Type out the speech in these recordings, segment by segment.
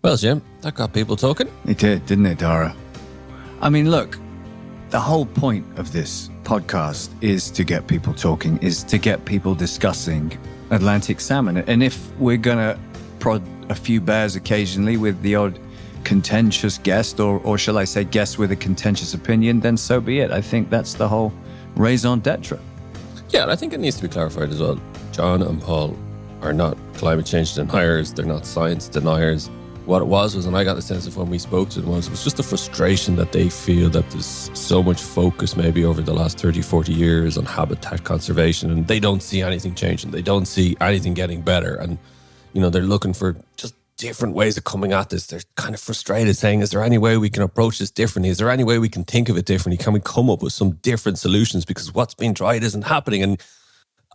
Well, Jim, that got people talking. It did, didn't it, Daire? I mean, look, the whole point of this podcast is to get people talking, is to get people discussing Atlantic salmon. And if we're going to prod a few bears occasionally with the odd contentious guest, or shall I say guest with a contentious opinion, then so be it. I think that's the whole raison d'etre. Yeah, and I think it needs to be clarified as well. John and Paul are not climate change deniers. They're not science deniers. What it was, and I got the sense of when we spoke to them, was just a frustration that they feel that there's so much focus maybe over the last 30, 40 years on habitat conservation, and they don't see anything changing. They don't see anything getting better. And, you know, they're looking for just different ways of coming at this. They're kind of frustrated, saying, is there any way we can approach this differently? Is there any way we can think of it differently? Can we come up with some different solutions? Because what's being tried isn't happening. And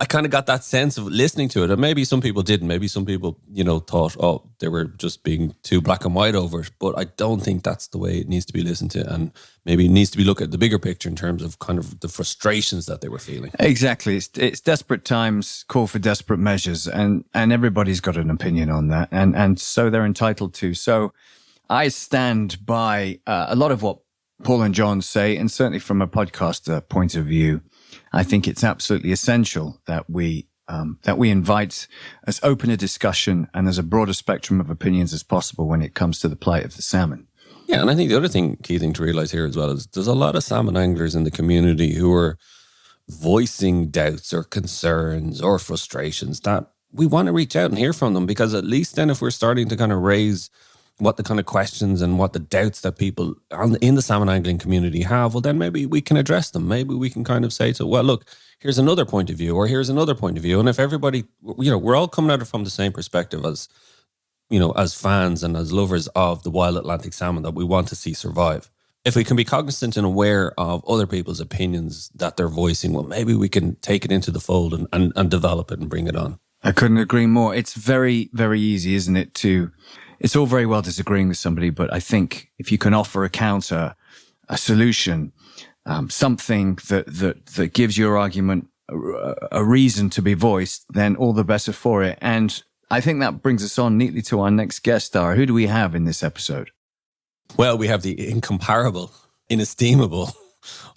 I kind of got that sense of listening to it. And maybe some people didn't. Maybe some people, you know, thought, oh, they were just being too black and white over it. But I don't think that's the way it needs to be listened to. And maybe it needs to be looked at the bigger picture in terms of kind of the frustrations that they were feeling. Exactly. It's desperate times call for desperate measures. And everybody's got an opinion on that. And so they're entitled to. So I stand by a lot of what Paul and John say. And certainly from a podcaster point of view, I think it's absolutely essential that we invite as open a discussion and as a broader spectrum of opinions as possible when it comes to the plight of the salmon. Yeah, and I think the other key thing to realise here as well is there's a lot of salmon anglers in the community who are voicing doubts or concerns or frustrations that we want to reach out and hear from them, because at least then if we're starting to kind of raise what the kind of questions and what the doubts that people in the salmon angling community have, well, then maybe we can address them. Maybe we can kind of say to, well, look, here's another point of view, or here's another point of view. And if everybody, you know, we're all coming at it from the same perspective as, you know, as fans and as lovers of the wild Atlantic salmon that we want to see survive. If we can be cognizant and aware of other people's opinions that they're voicing, well, maybe we can take it into the fold and develop it and bring it on. I couldn't agree more. It's very, very easy, isn't it, it's all very well disagreeing with somebody, but I think if you can offer a counter, a solution, something that gives your argument a reason to be voiced, then all the better for it. And I think that brings us on neatly to our next guest star. Who do we have in this episode? Well, we have the incomparable, inestimable,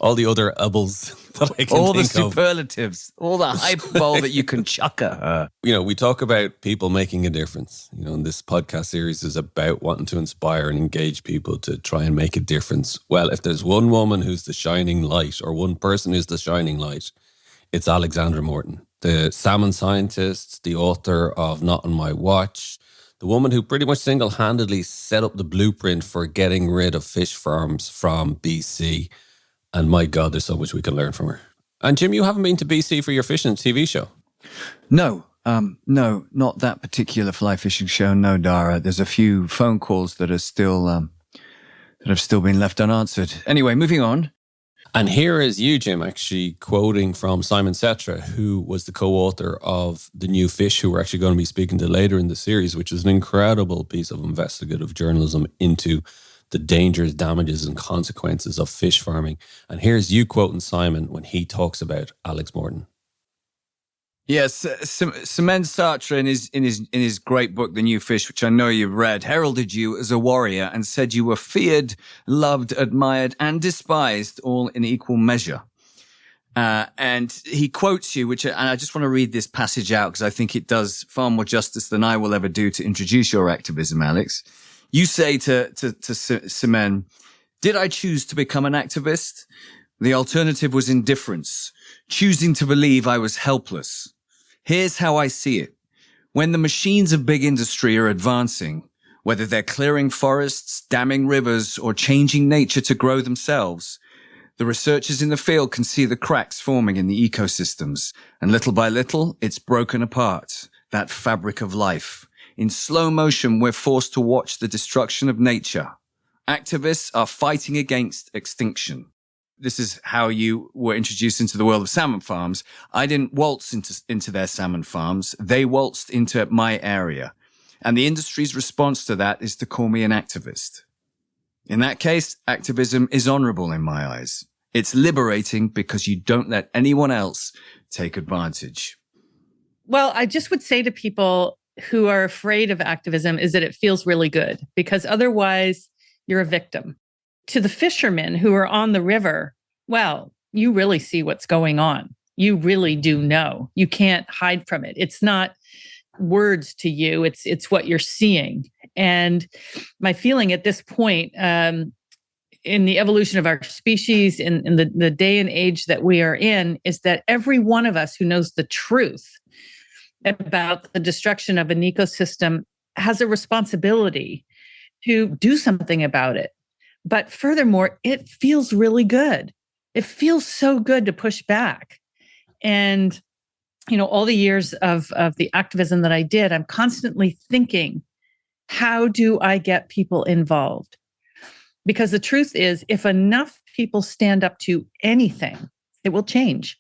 all the other ubbles that I can all think the superlatives, all the hyperbole that you can chuck at her. You know, we talk about people making a difference. You know, and this podcast series is about wanting to inspire and engage people to try and make a difference. Well, if there's one woman who's the shining light, or one person who's the shining light, it's Alexandra Morton, the salmon scientist, the author of Not on My Watch, the woman who pretty much single-handedly set up the blueprint for getting rid of fish farms from BC. And my God, there's so much we can learn from her. And Jim, you haven't been to BC for your fishing TV show? No, not that particular fly fishing show. No, Daire. There's a few phone calls that are still that have still been left unanswered. Anyway, moving on. And here is you, Jim, actually quoting from Simon Setra, who was the co-author of The New Fish, who we're actually going to be speaking to later in the series, which is an incredible piece of investigative journalism into the dangers, damages, and consequences of fish farming. And here's you quoting Simon when he talks about Alex Morton. Yes, Simon Sartre in his great book, The New Fish, which I know you've read, heralded you as a warrior and said you were feared, loved, admired, and despised, all in equal measure. And he quotes you, and I just want to read this passage out because I think it does far more justice than I will ever do to introduce your activism, Alex. You say to Simon, did I choose to become an activist? The alternative was indifference, choosing to believe I was helpless. Here's how I see it. When the machines of big industry are advancing, whether they're clearing forests, damming rivers, or changing nature to grow themselves, the researchers in the field can see the cracks forming in the ecosystems, and little by little, it's broken apart, that fabric of life. In slow motion, we're forced to watch the destruction of nature. Activists are fighting against extinction. This is how you were introduced into the world of salmon farms. I didn't waltz into their salmon farms. They waltzed into my area. And the industry's response to that is to call me an activist. In that case, activism is honorable in my eyes. It's liberating because you don't let anyone else take advantage. Well, I just would say to people, who are afraid of activism is that it feels really good, because otherwise you're a victim. To the fishermen who are on the river, well, you really see what's going on. You really do know. You can't hide from it. It's not words to you. It's what you're seeing. And my feeling at this point, in the evolution of our species, in the day and age that we are in, is that every one of us who knows the truth about the destruction of an ecosystem has a responsibility to do something about it. But furthermore, it feels really good. It feels so good to push back. And, all the years of the activism that I did, I'm constantly thinking, how do I get people involved? Because the truth is, if enough people stand up to anything, it will change.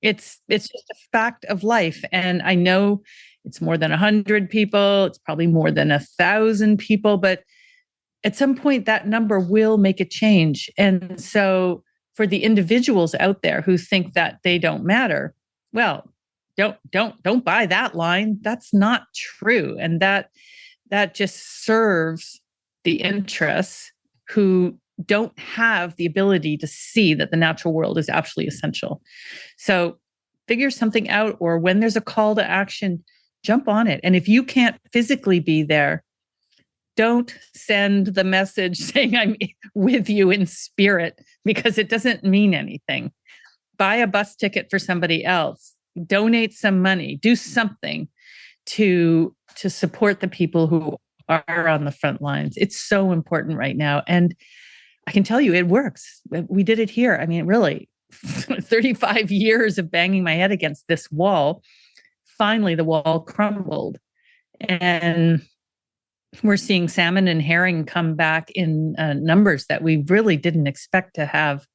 It's just a fact of life. And I know it's more than 100 people. It's probably more than 1,000 people. But at some point, that number will make a change. And so for the individuals out there who think that they don't matter, well, don't buy that line. That's not true. And that just serves the interests who don't have the ability to see that the natural world is absolutely essential. So figure something out, or when there's a call to action, jump on it. And if you can't physically be there, don't send the message saying I'm with you in spirit, because it doesn't mean anything. Buy a bus ticket for somebody else, donate some money, do something to support the people who are on the front lines. It's so important right now. And I can tell you it works. We did it here. I mean, really, 35 years of banging my head against this wall. Finally, the wall crumbled. And we're seeing salmon and herring come back in numbers that we really didn't expect to have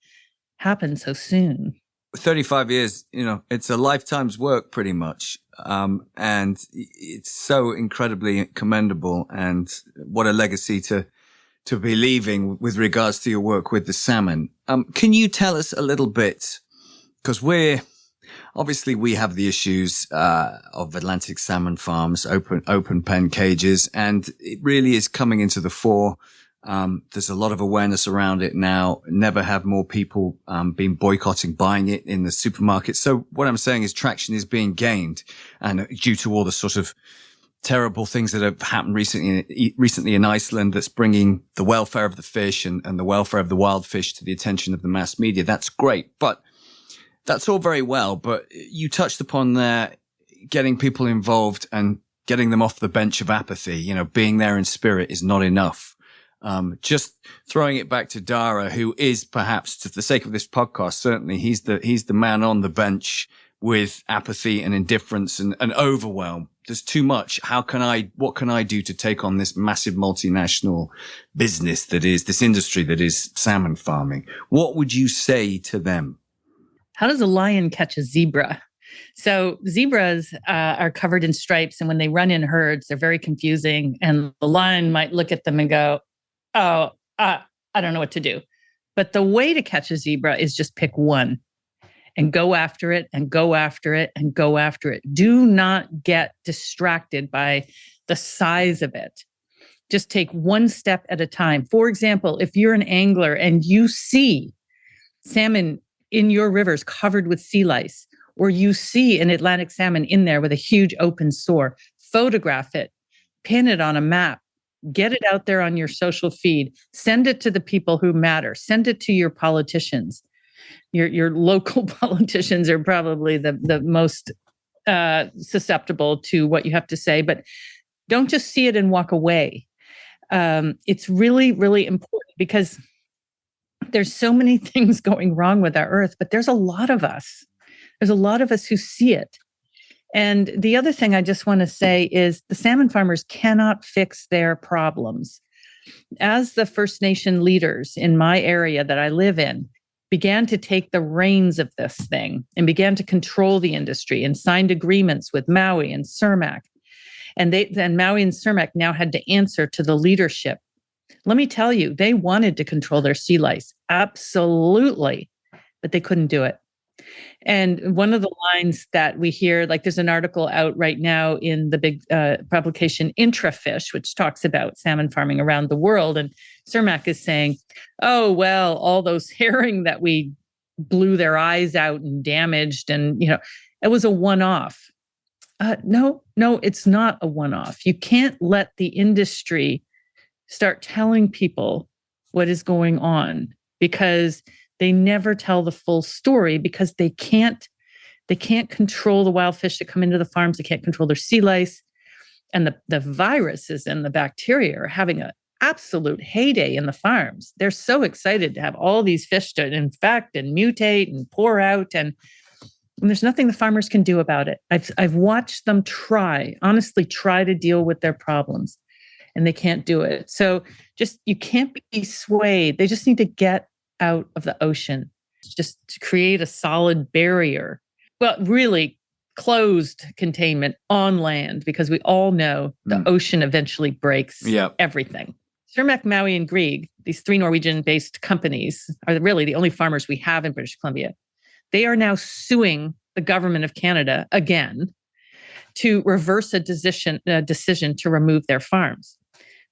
happen so soon. 35 years, it's a lifetime's work pretty much. And it's so incredibly commendable, and what a legacy to be leaving with regards to your work with the salmon. Can you tell us a little bit, because we have the issues of Atlantic salmon farms, open pen cages, and it really is coming into the fore. There's a lot of awareness around it now. Never have more people been boycotting buying it in the supermarket. So what I'm saying is traction is being gained, and due to all the sort of terrible things that have happened recently in Iceland, that's bringing the welfare of the fish and the welfare of the wild fish to the attention of the mass media. That's great, but that's all very well. But you touched upon there, getting people involved and getting them off the bench of apathy. Being there in spirit is not enough. Just throwing it back to Daire, who is perhaps, to the sake of this podcast, certainly he's the man on the bench with apathy and indifference and overwhelm. There's too much. What can I do to take on this massive multinational business that is this industry that is salmon farming? What would you say to them? How does a lion catch a zebra? So zebras are covered in stripes, and when they run in herds, they're very confusing. And the lion might look at them and go, "Oh, I don't know what to do." But the way to catch a zebra is just pick one and go after it and go after it and go after it. Do not get distracted by the size of it. Just take one step at a time. For example, if you're an angler and you see salmon in your rivers covered with sea lice, or you see an Atlantic salmon in there with a huge open sore, photograph it, pin it on a map, get it out there on your social feed, send it to the people who matter, send it to your politicians. Your local politicians are probably the most susceptible to what you have to say, but don't just see it and walk away. It's really, really important, because there's so many things going wrong with our earth, but there's a lot of us. There's a lot of us who see it. And the other thing I just want to say is the salmon farmers cannot fix their problems. As the First Nation leaders in my area that I live in began to take the reins of this thing and began to control the industry and signed agreements with Maui and Cermak, and Maui and Cermak now had to answer to the leadership. Let me tell you, they wanted to control their sea lice, absolutely, but they couldn't do it. And one of the lines that we hear, like there's an article out right now in the big publication Intrafish, which talks about salmon farming around the world. And Cermak is saying, oh, well, all those herring that we blew their eyes out and damaged, and, it was a one-off. No, it's not a one-off. You can't let the industry start telling people what is going on, because they never tell the full story, because they can't control the wild fish that come into the farms. They can't control their sea lice. And the viruses and the bacteria are having an absolute heyday in the farms. They're so excited to have all these fish to infect and mutate and pour out. And there's nothing the farmers can do about it. I've watched them honestly try to deal with their problems, and they can't do it. So you can't be swayed. They just need to get out of the ocean, just to create a solid barrier. Well, really closed containment on land, because we all know the ocean eventually breaks everything. Cermak, Maui, and Grieg, these 3 Norwegian-based companies, are really the only farmers we have in British Columbia. They are now suing the government of Canada again to reverse a decision to remove their farms.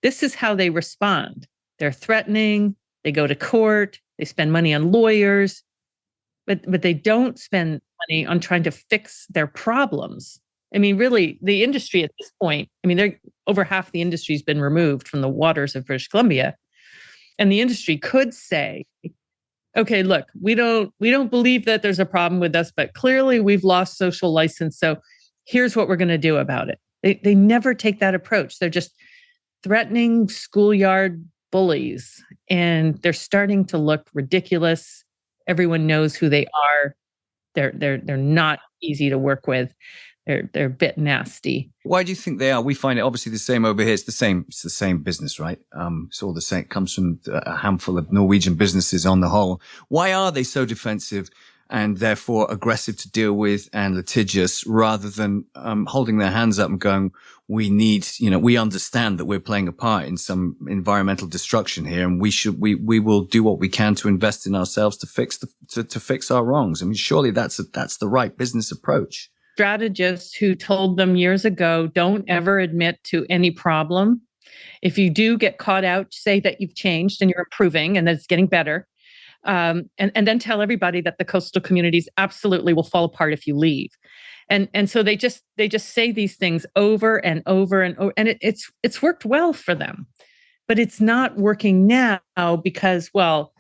This is how they respond. They're threatening, they go to court, they spend money on lawyers, but they don't spend money on trying to fix their problems. I mean, really, the industry at this point, over half the industry has been removed from the waters of British Columbia. And the industry could say, okay, look, we don't believe that there's a problem with us, but clearly we've lost social license. So here's what we're going to do about it. They never take that approach. They're just threatening schoolyard bullies, and they're starting to look ridiculous. Everyone knows who they are. They're not easy to work with. They're a bit nasty. Why do you think they are? We find it obviously the same over here. It's the same business, right? It's all the same. It comes from a handful of Norwegian businesses on the whole. Why are they so defensive and therefore aggressive to deal with and litigious, rather than holding their hands up and going, we understand that we're playing a part in some environmental destruction here, and we will do what we can to invest in ourselves to fix our wrongs. Surely that's the right business approach. Strategists who told them years ago, don't ever admit to any problem. If you do get caught out, say that you've changed and you're improving and that it's getting better. And then tell everybody that the coastal communities absolutely will fall apart if you leave. And so they just say these things over and over and over, and it's worked well for them, but it's not working now because, well,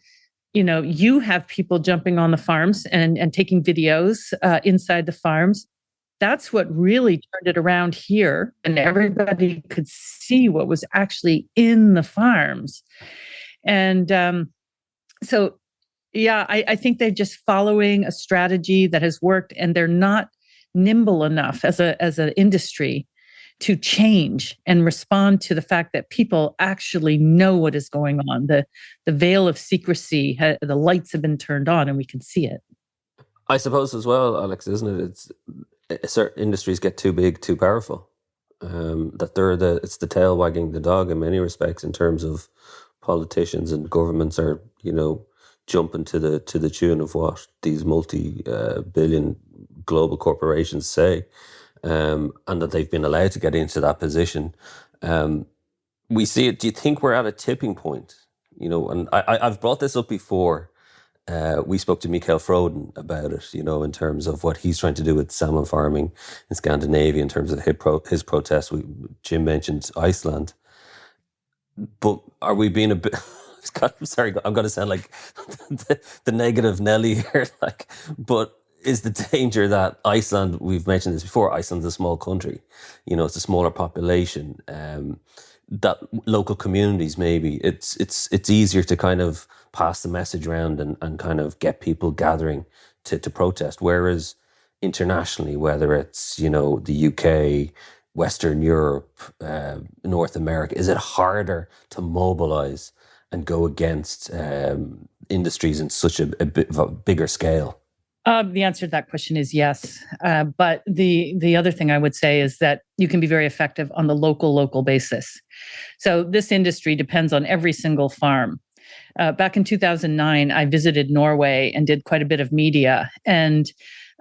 you have people jumping on the farms and taking videos inside the farms. That's what really turned it around here, and everybody could see what was actually in the farms. And so, yeah, I think they're just following a strategy that has worked, and they're not nimble enough as an industry to change and respond to the fact that people actually know what is going on. The veil of secrecy, the lights have been turned on, and we can see it. I suppose as well, Alex, isn't it? Certain industries get too big, too powerful. That it's the tail wagging the dog in many respects, in terms of politicians and governments are, jumping to the tune of what these multi-billion global corporations say, and that they've been allowed to get into that position. We see it. Do you think we're at a tipping point? And I've brought this up before. We spoke to Mikael Froden about it, in terms of what he's trying to do with salmon farming in Scandinavia, in terms of his protest. Jim mentioned Iceland. But are we being a bit... I'm sorry, I'm going to sound like the negative Nelly here. But is the danger that Iceland, we've mentioned this before, Iceland's a small country, it's a smaller population, that local communities, maybe it's easier to kind of pass the message around and kind of get people gathering to protest. Whereas internationally, whether it's, the UK, Western Europe, North America, is it harder to mobilize and go against industries in such a bigger scale? The answer to that question is yes. But the other thing I would say is that you can be very effective on the local basis. So this industry depends on every single farm. Back in 2009, I visited Norway and did quite a bit of media. And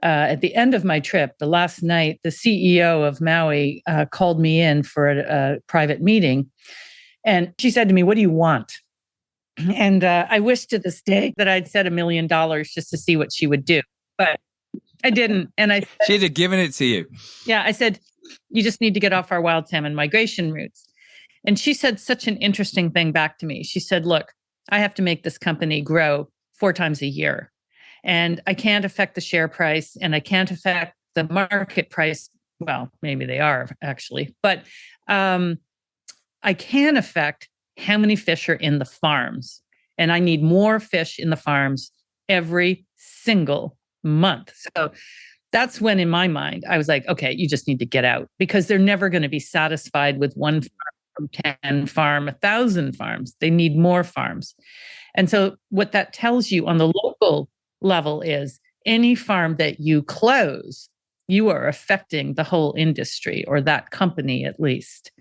at the end of my trip, the last night, the CEO of Maui called me in for a private meeting. And she said to me, "What do you want?" And I wish to this day that I'd said $1 million just to see what she would do. But I didn't. And I said, she'd have given it to you. Yeah, I said, "You just need to get off our wild salmon migration routes." And she said such an interesting thing back to me. She said, "Look, I have to make this company grow 4 times a year. And I can't affect the share price and I can't affect the market price. Well, maybe they are actually, but I can affect how many fish are in the farms. And I need more fish in the farms every single month." So that's when, in my mind, I was like, okay, you just need to get out, because they're never going to be satisfied with one farm, 10 farm, 1,000 farms. They need more farms. And so what that tells you on the local level is any farm that you close, you are affecting the whole industry, or that company at least.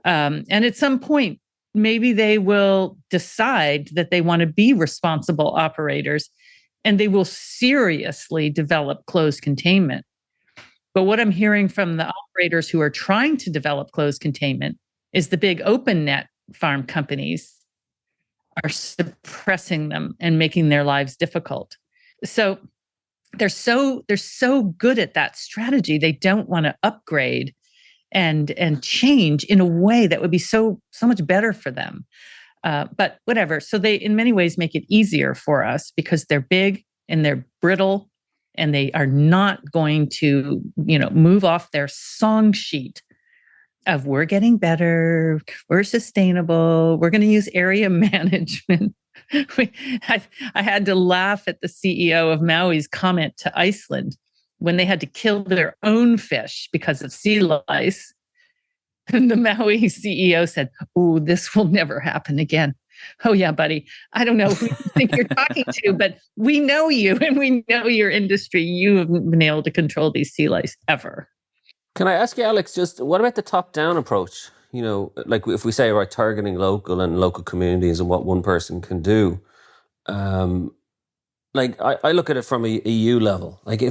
And at some point, maybe they will decide that they want to be responsible operators and they will seriously develop closed containment. But what I'm hearing from the operators who are trying to develop closed containment is the big open net farm companies are suppressing them and making their lives difficult. So they're so good at that strategy. They don't want to upgrade and change in a way that would be so much better for them. But whatever. So they, in many ways, make it easier for us because they're big and they're brittle and they are not going to, move off their song sheet of "we're getting better, we're sustainable, we're going to use area management." I had to laugh at the CEO of Maui's comment to Iceland when they had to kill their own fish because of sea lice. And the Maui CEO said, "Oh, this will never happen again." Oh, yeah, buddy. I don't know who you think you're talking to, but we know you and we know your industry. You haven't been able to control these sea lice ever. Can I ask you, Alex, just what about the top-down approach? Like if we say, right, targeting local communities and what one person can do. Like I look at it from a EU level. Like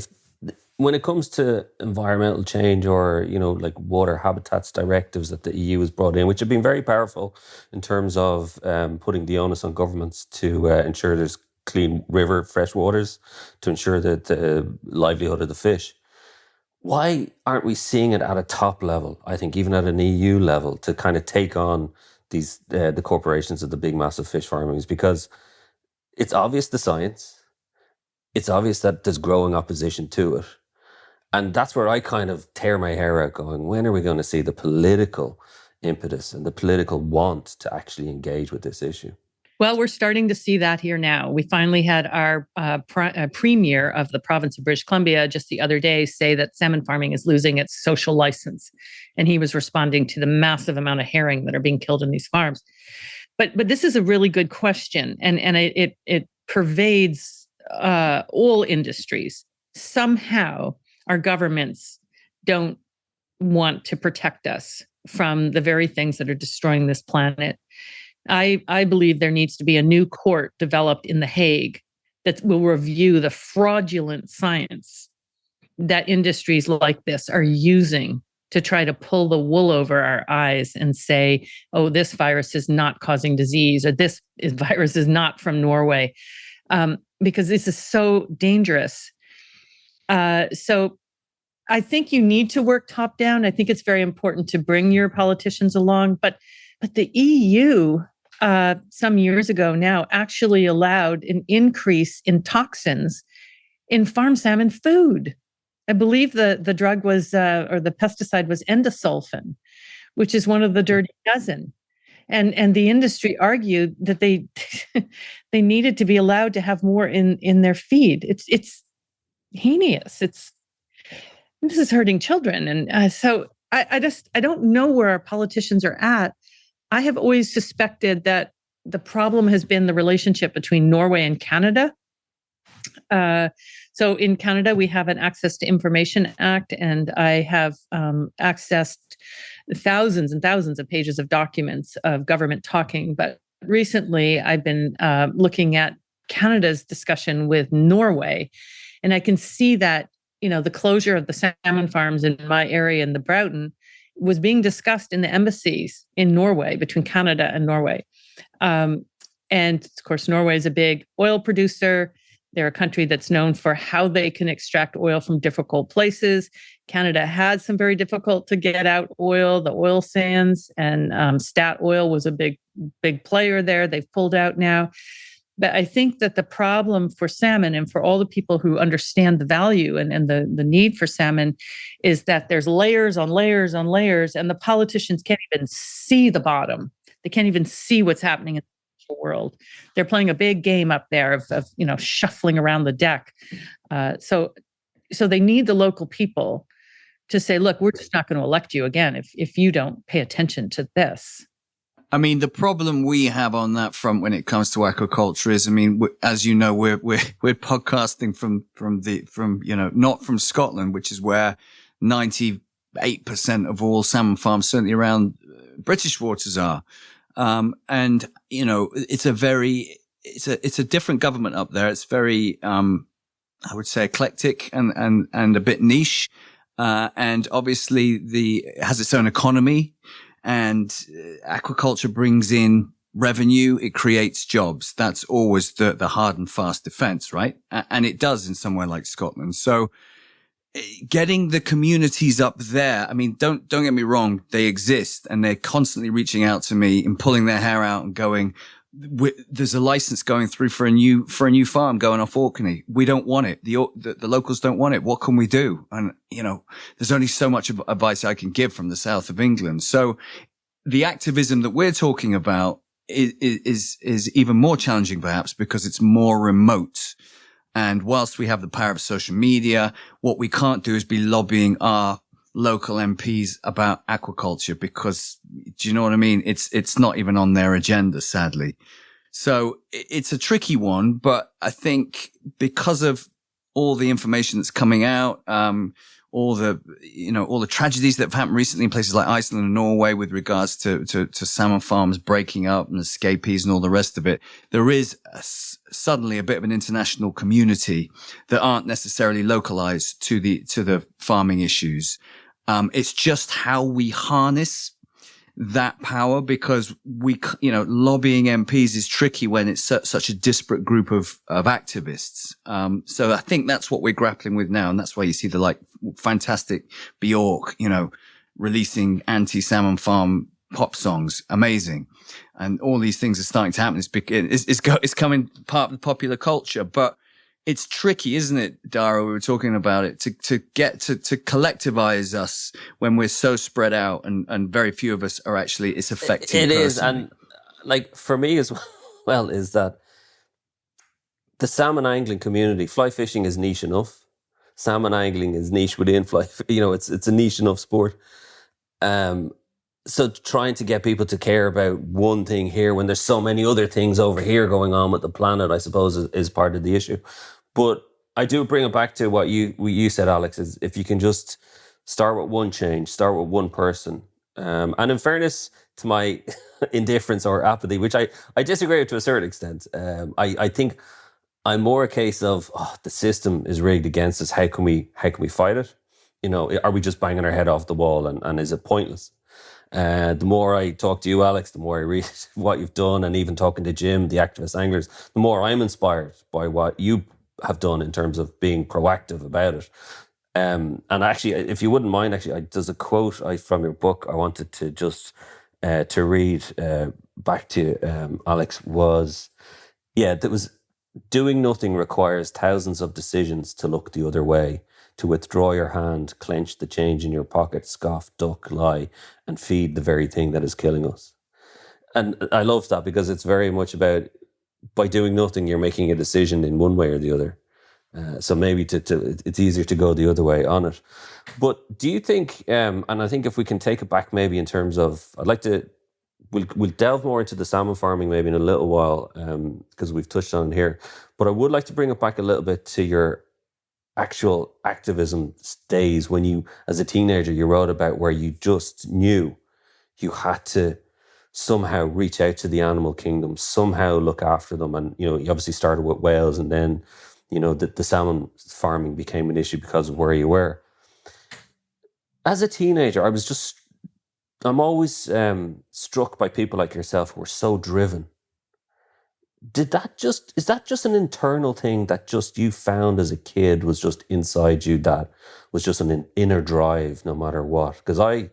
when it comes to environmental change or, like water habitats directives that the EU has brought in, which have been very powerful in terms of putting the onus on governments to ensure there's clean river fresh waters, to ensure that the livelihood of the fish. Why aren't we seeing it at a top level? I think even at an EU level, to kind of take on these the corporations of the big massive fish farmings, because it's obvious the science, it's obvious that there's growing opposition to it, and that's where I kind of tear my hair out, going, when are we going to see the political impetus and the political want to actually engage with this issue? Well, we're starting to see that here now. We finally had our premier of the province of British Columbia just the other day say that salmon farming is losing its social license. And he was responding to the massive amount of herring that are being killed in these farms. But this is a really good question. And it pervades all industries. Somehow our governments don't want to protect us from the very things that are destroying this planet. I believe there needs to be a new court developed in The Hague that will review the fraudulent science that industries like this are using to try to pull the wool over our eyes and say, "Oh, this virus is not causing disease," or "This virus is not from Norway," because this is so dangerous. So I think you need to work top down. I think it's very important to bring your politicians along, but the EU, some years ago now, actually allowed an increase in toxins in farm salmon food. I believe the drug was, or the pesticide was endosulfan, which is one of the dirty dozen. And the industry argued that they they needed to be allowed to have more in their feed. It's heinous. This is hurting children. And so I don't know where our politicians are at. I have always suspected that the problem has been the relationship between Norway and Canada. So in Canada, we have an Access to Information Act, and I have accessed thousands and thousands of pages of documents of government talking, but Recently, I've been looking at Canada's discussion with Norway, and I can see that, the closure of the salmon farms in my area in the Broughton was being discussed in the embassies in Norway, between Canada and Norway. And of course, Norway is a big oil producer. They're a country that's known for how they can extract oil from difficult places. Canada had some very difficult to get out oil, the oil sands, and Statoil was a big player there. They've pulled out now. But I think that the problem for salmon, and for all the people who understand the value and the need for salmon, is that there's layers on layers on layers, and the politicians can't even see the bottom. They can't even see what's happening in the world. They're playing a big game up there of shuffling around the deck. So they need the local people to say, look, we're just not going to elect you again if you don't pay attention to this. I mean, the problem we have on that front when it comes to aquaculture is, as you know, we're podcasting from not from Scotland, which is where 98% of all salmon farms, certainly around British waters, are. And it's a different government up there. It's very, I would say, eclectic and a bit niche. And obviously it has its own economy. And aquaculture brings in revenue. It creates jobs. That's always the hard and fast defense, right? And it does in somewhere like Scotland. So getting the communities up there, don't get me wrong, they exist and they're constantly reaching out to me and pulling their hair out and going, there's a license going through for a new farm going off Orkney. We don't want it. The locals don't want it. What can we do? And, there's only so much advice I can give from the south of England. So the activism that we're talking about is even more challenging, perhaps, because it's more remote. And whilst we have the power of social media, what we can't do is be lobbying our local MPs about aquaculture, because do you know what I mean? It's not even on their agenda, sadly. So it's a tricky one, but I think because of all the information that's coming out, all the tragedies that have happened recently in places like Iceland and Norway with regards to salmon farms breaking up and escapees and all the rest of it, there is suddenly a bit of an international community that aren't necessarily localized to the farming issues. It's just how we harness that power, because lobbying MPs is tricky when it's such a disparate group of activists. So I think that's what we're grappling with now. And that's why you see the fantastic Bjork, releasing anti-salmon farm pop songs. Amazing. And all these things are starting to happen. It's coming part of the popular culture, but it's tricky, isn't it, Daire? We were talking about it, to get to collectivize us when we're so spread out and very few of us are actually, it's affecting. It is. And for me as well, is that the salmon angling community, fly fishing is niche enough. Salmon angling is niche within fly. It's a niche enough sport. So trying to get people to care about one thing here when there's so many other things over here going on with the planet, I suppose, is part of the issue. But I do bring it back to what you said, Alex, is if you can just start with one change, start with one person. And in fairness to my indifference or apathy, which I disagree with to a certain extent, I think I'm more a case of, the system is rigged against us. How can we fight it? Are we just banging our head off the wall and is it pointless? The more I talk to you, Alex, the more I read what you've done, and even talking to Jim, the activist anglers, the more I'm inspired by what you have done in terms of being proactive about it. And actually, if you wouldn't mind, there's a quote from your book I wanted to just to read back to you, Alex, that was, doing nothing requires thousands of decisions to look the other way, to withdraw your hand, clench the change in your pocket, scoff, duck, lie, and feed the very thing that is killing us. And I love that, because it's very much about, by doing nothing, you're making a decision in one way or the other. So maybe it's easier to go the other way on it. But do you think, and I think if we can take it back maybe in terms of, we'll delve more into the salmon farming maybe in a little while, because we've touched on it here. But I would like to bring it back a little bit to your actual activism days when you, as a teenager, you wrote about where you just knew you had to somehow reach out to the animal kingdom, somehow look after them. And, you obviously started with whales, and then, the salmon farming became an issue because of where you were. As a teenager, I'm always struck by people like yourself who are so driven. Is that just an internal thing that just you found as a kid was just inside you, that was just an inner drive no matter what? Because I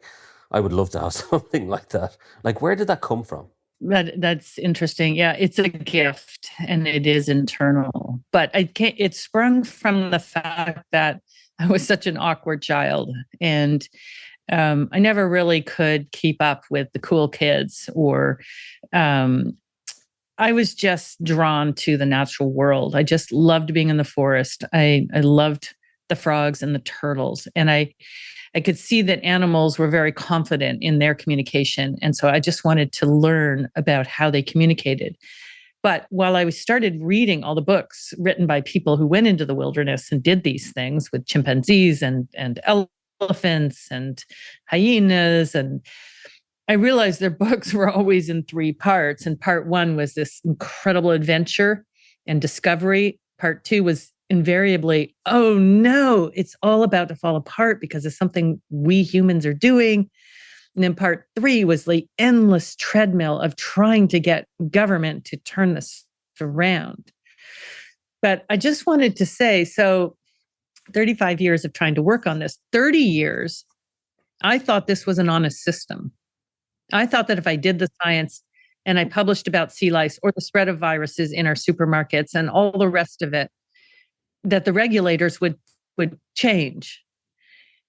would love to have something like that. Like, where did that come from? That's interesting. Yeah, it's a gift and it is internal. But it sprung from the fact that I was such an awkward child, and I never really could keep up with the cool kids, or I was just drawn to the natural world. I just loved being in the forest. I loved the frogs and the turtles. And I could see that animals were very confident in their communication. And so I just wanted to learn about how they communicated. But while I started reading all the books written by people who went into the wilderness and did these things with chimpanzees and elephants and hyenas, and I realized their books were always in 3 parts. And part 1 was this incredible adventure and discovery. Part 2 was invariably, oh no, it's all about to fall apart because of something we humans are doing. And then part 3 was the endless treadmill of trying to get government to turn this around. But I just wanted to say, so 35 years of trying to work on this, 30 years, I thought this was an honest system. I thought that if I did the science and I published about sea lice or the spread of viruses in our supermarkets and all the rest of it, that the regulators would change.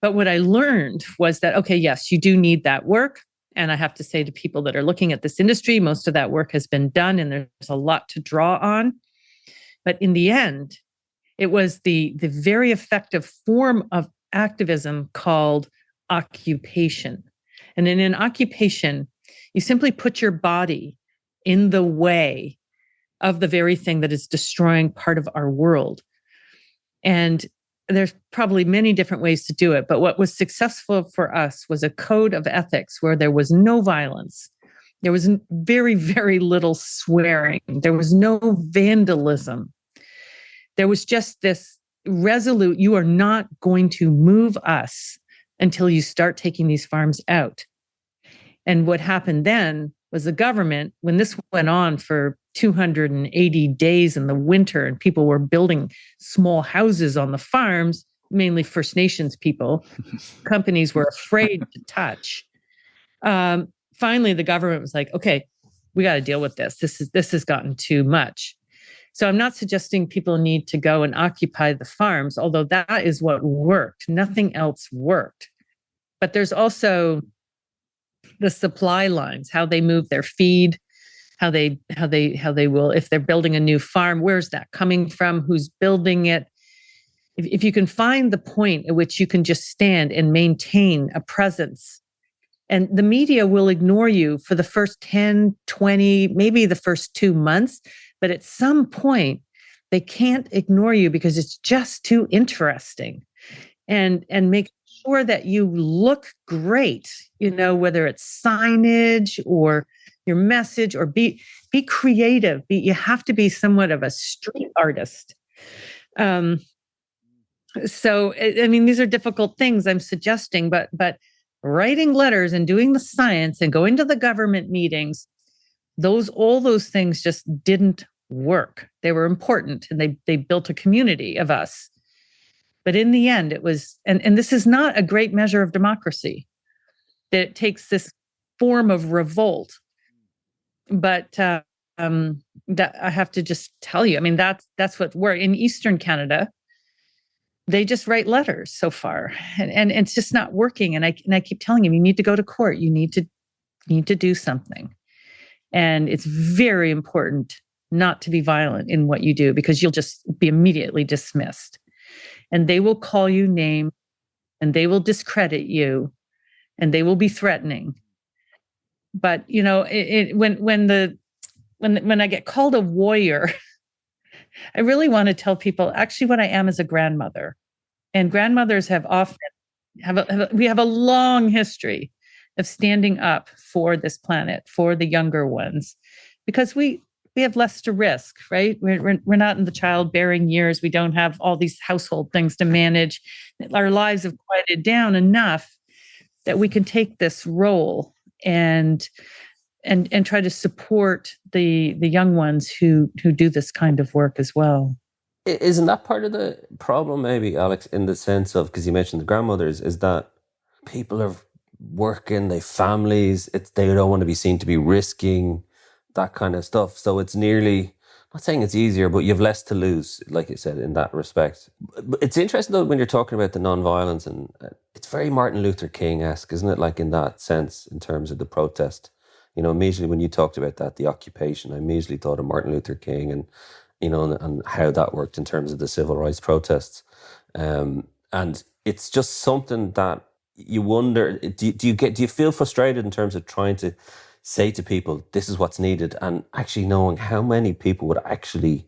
But what I learned was that, okay, yes, you do need that work. And I have to say to people that are looking at this industry, most of that work has been done and there's a lot to draw on. But in the end, it was the very effective form of activism called occupation. And in an occupation, you simply put your body in the way of the very thing that is destroying part of our world. And there's probably many different ways to do it. But what was successful for us was a code of ethics where there was no violence. There was very, very little swearing. There was no vandalism. There was just this resolute, you are not going to move us until you start taking these farms out. And what happened then was the government, when this went on for 280 days in the winter and people were building small houses on the farms, mainly First Nations people, companies were afraid to touch. Finally, the government was like, okay, we got to deal with this. This has gotten too much. So I'm not suggesting people need to go and occupy the farms, although that is what worked. Nothing else worked. But there's also the supply lines, how they move their feed, how they will, if they're building a new farm, where's that coming from? Who's building it? If you can find the point at which you can just stand and maintain a presence, and the media will ignore you for the first 10, 20, maybe the first 2 months, but at some point they can't ignore you because it's just too interesting. And make sure that you look great, whether it's signage or your message, or be creative. You have to be somewhat of a street artist. So, I mean, these are difficult things I'm suggesting, but writing letters and doing the science and going to the government meetings, all those things just didn't work. They were important and they built a community of us. But in the end, it was, and this is not a great measure of democracy, that it takes this form of revolt. But that I have to just tell you, I mean, that's what we're in Eastern Canada. They just write letters so far, and it's just not working. And I keep telling him, you need to go to court. You need to do something. And it's very important not to be violent in what you do, because you'll just be immediately dismissed. And they will call you names, and they will discredit you, and they will be threatening. But when I get called a warrior, I really want to tell people actually what I am is a grandmother. And grandmothers have often we have a long history of standing up for this planet, for the younger ones, because we have less to risk, right? We're not in the childbearing years. We don't have all these household things to manage. Our lives have quieted down enough that we can take this role and try to support the young ones who do this kind of work as well. Isn't that part of the problem, maybe, Alex, in the sense of, because you mentioned the grandmothers, is that people are working, they have families, they don't want to be seen to be risking that kind of stuff. So it's nearly, I'm not saying it's easier, but you have less to lose, like you said, in that respect. But it's interesting, though, when you're talking about the non-violence, and it's very Martin Luther King-esque, isn't it? Like in that sense, in terms of the protest. You know, immediately when you talked about that, the occupation, I immediately thought of Martin Luther King and, you know, and how that worked in terms of the civil rights protests. And it's just something that you wonder, do you feel frustrated in terms of trying to say to people, this is what's needed, and actually knowing how many people would actually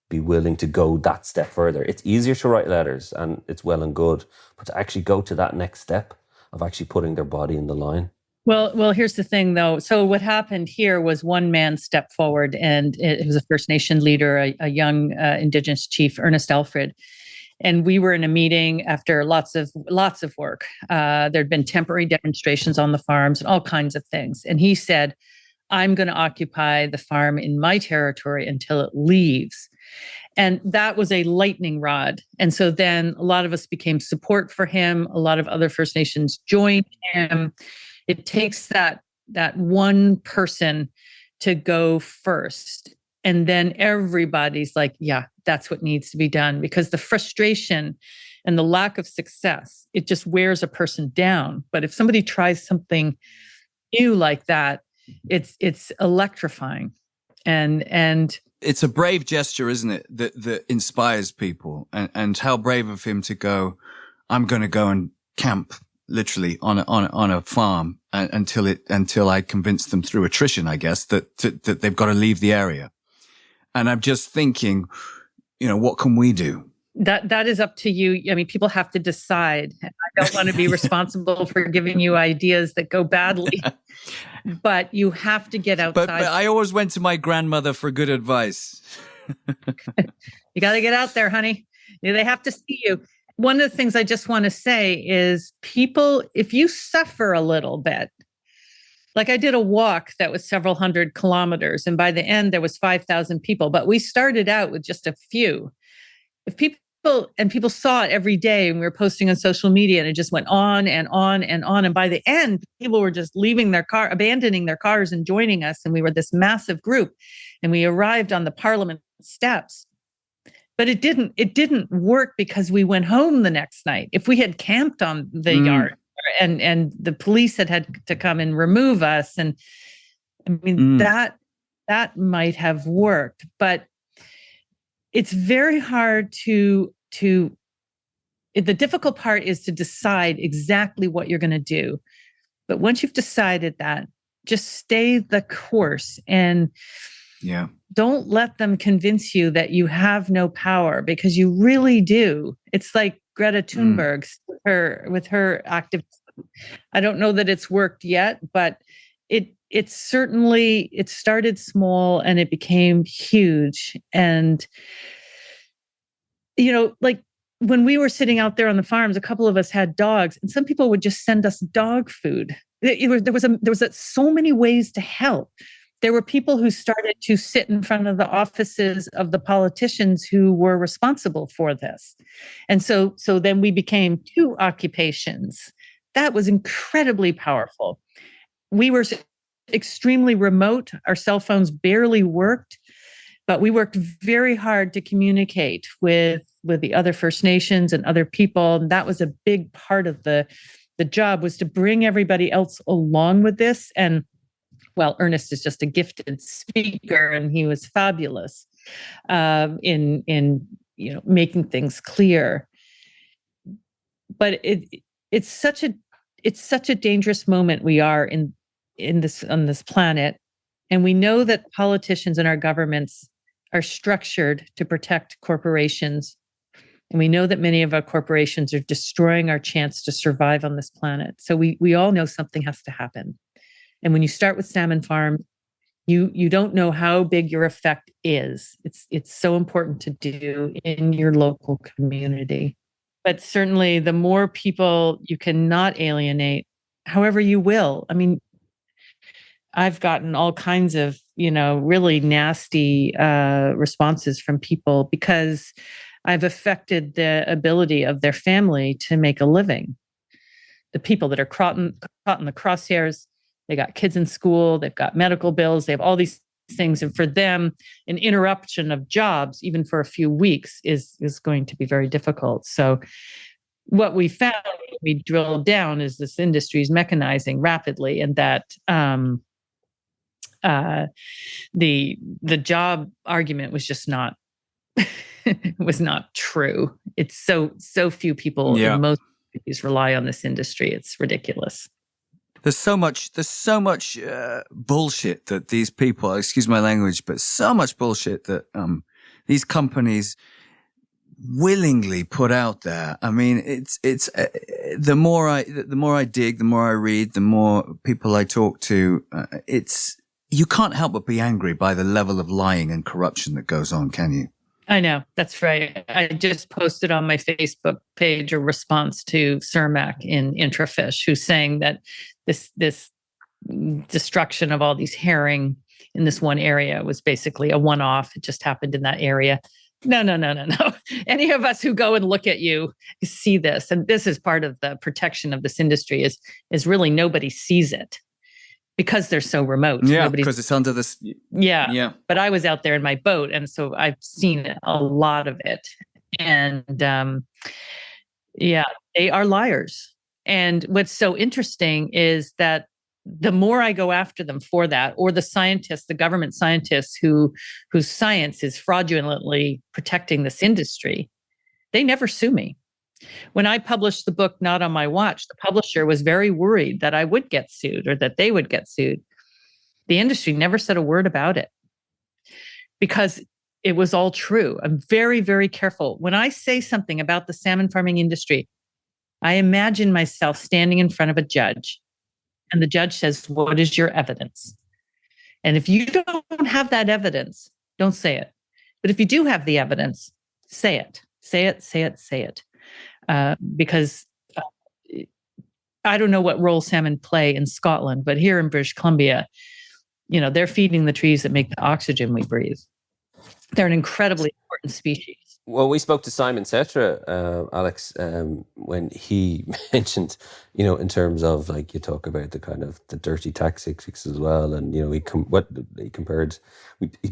be willing to go that step further? It's easier to write letters and it's well and good, but to actually go to that next step of actually putting their body in the line. Well, here's the thing, though. So what happened here was one man stepped forward, and it was a First Nation leader, a young Indigenous chief, Ernest Alfred. And we were in a meeting after lots of work. There'd been temporary demonstrations on the farms and all kinds of things. And he said, I'm going to occupy the farm in my territory until it leaves. And that was a lightning rod. And so then a lot of us became support for him. A lot of other First Nations joined him. It takes that one person to go first. And then everybody's like, yeah, that's what needs to be done, because the frustration and the lack of success, it just wears a person down. But if somebody tries something new like that, it's electrifying. And it's a brave gesture, isn't it? That inspires people, and how brave of him to go, I'm going to go and camp literally on a farm until I convince them through attrition, I guess, that they've got to leave the area. And I'm just thinking, you know, what can we do? That is up to you. I mean, people have to decide. I don't want to be responsible for giving you ideas that go badly, but you have to get outside. But I always went to my grandmother for good advice. You got to get out there, honey. They have to see you. One of the things I just want to say is, people, if you suffer a little bit, like I did a walk that was several hundred kilometers, and by the end there was 5,000 people, but we started out with just a few. If people saw it every day, and we were posting on social media, and it just went on and on and on. And by the end, people were just leaving their car, abandoning their cars and joining us. And we were this massive group, and we arrived on the Parliament steps. But it didn't work, because we went home the next night. If we had camped on the yard and the police had to come and remove us, and I mean, that might have worked, but it's very hard the difficult part is to decide exactly what you're going to do. But once you've decided that, just stay the course, and don't let them convince you that you have no power, because you really do. It's like Greta Thunberg's with her activism. I don't know that it's worked yet, but it certainly started small and it became huge. And you know, like when we were sitting out there on the farms, a couple of us had dogs, and some people would just send us dog food. There was so many ways to help. There were people who started to sit in front of the offices of the politicians who were responsible for this. And so then we became 2 occupations. That was incredibly powerful. We were extremely remote. Our cell phones barely worked, but we worked very hard to communicate with the other First Nations and other people. And that was a big part of the job, was to bring everybody else along with this. And well, Ernest is just a gifted speaker, and he was fabulous in making things clear. But it's such a dangerous moment we are in on this planet, and we know that politicians and our governments are structured to protect corporations. And we know that many of our corporations are destroying our chance to survive on this planet. So we all know something has to happen. And when you start with salmon farms, you don't know how big your effect is. It's so important to do in your local community. But certainly the more people you cannot alienate, however you will. I mean, I've gotten all kinds of, really nasty responses from people because I've affected the ability of their family to make a living. The people that are caught in the crosshairs, they got kids in school, they've got medical bills, they have all these things. And for them, an interruption of jobs, even for a few weeks, is going to be very difficult. So what we found when we drilled down is this industry is mechanizing rapidly, and that the job argument was just not was not true. It's so few people in most cities rely on this industry. It's ridiculous. There's so much bullshit that these people, excuse my language, but so much bullshit that these companies willingly put out there. I mean, it's the more I dig, the more I read, the more people I talk to, you can't help but be angry by the level of lying and corruption that goes on, can you? I know, that's right. I just posted on my Facebook page a response to Cermak in Intrafish, who's saying that this destruction of all these herring in this one area was basically a one-off. It just happened in that area. No. Any of us who go and look at you see this. And this is part of the protection of this industry is really nobody sees it because they're so remote. Yeah, because it's under this. Yeah. But I was out there in my boat, and so I've seen a lot of it. And they are liars. And what's so interesting is that the more I go after them for that, or the scientists, the government scientists whose science is fraudulently protecting this industry, they never sue me. When I published the book Not on My Watch, the publisher was very worried that I would get sued or that they would get sued. The industry never said a word about it because it was all true. I'm very, very careful. When I say something about the salmon farming industry, I imagine myself standing in front of a judge, and the judge says, "What is your evidence?" And if you don't have that evidence, don't say it. But if you do have the evidence, say it. Say it. Because I don't know what role salmon play in Scotland, but here in British Columbia, they're feeding the trees that make the oxygen we breathe. They're an incredibly important species. Well, we spoke to Simon Setra, Alex, when he mentioned, in terms of, like, you talk about the kind of the dirty tactics as well, and he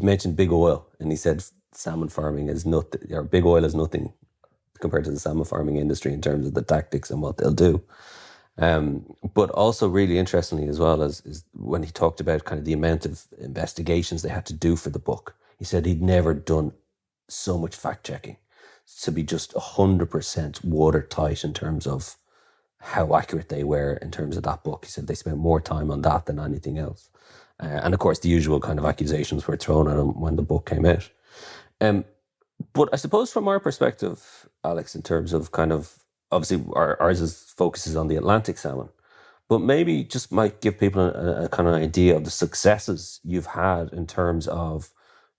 mentioned big oil, and he said salmon farming is nothing, or big oil is nothing compared to the salmon farming industry in terms of the tactics and what they'll do. But also really interestingly as well is when he talked about kind of the amount of investigations they had to do for the book. He said he'd never done so much fact checking to be just 100% watertight in terms of how accurate they were in terms of that book. He said they spent more time on that than anything else. And of course, the usual kind of accusations were thrown at him when the book came out. But I suppose from our perspective, Alex, in terms of kind of, obviously ours focuses on the Atlantic salmon, but maybe just might give people a kind of idea of the successes you've had in terms of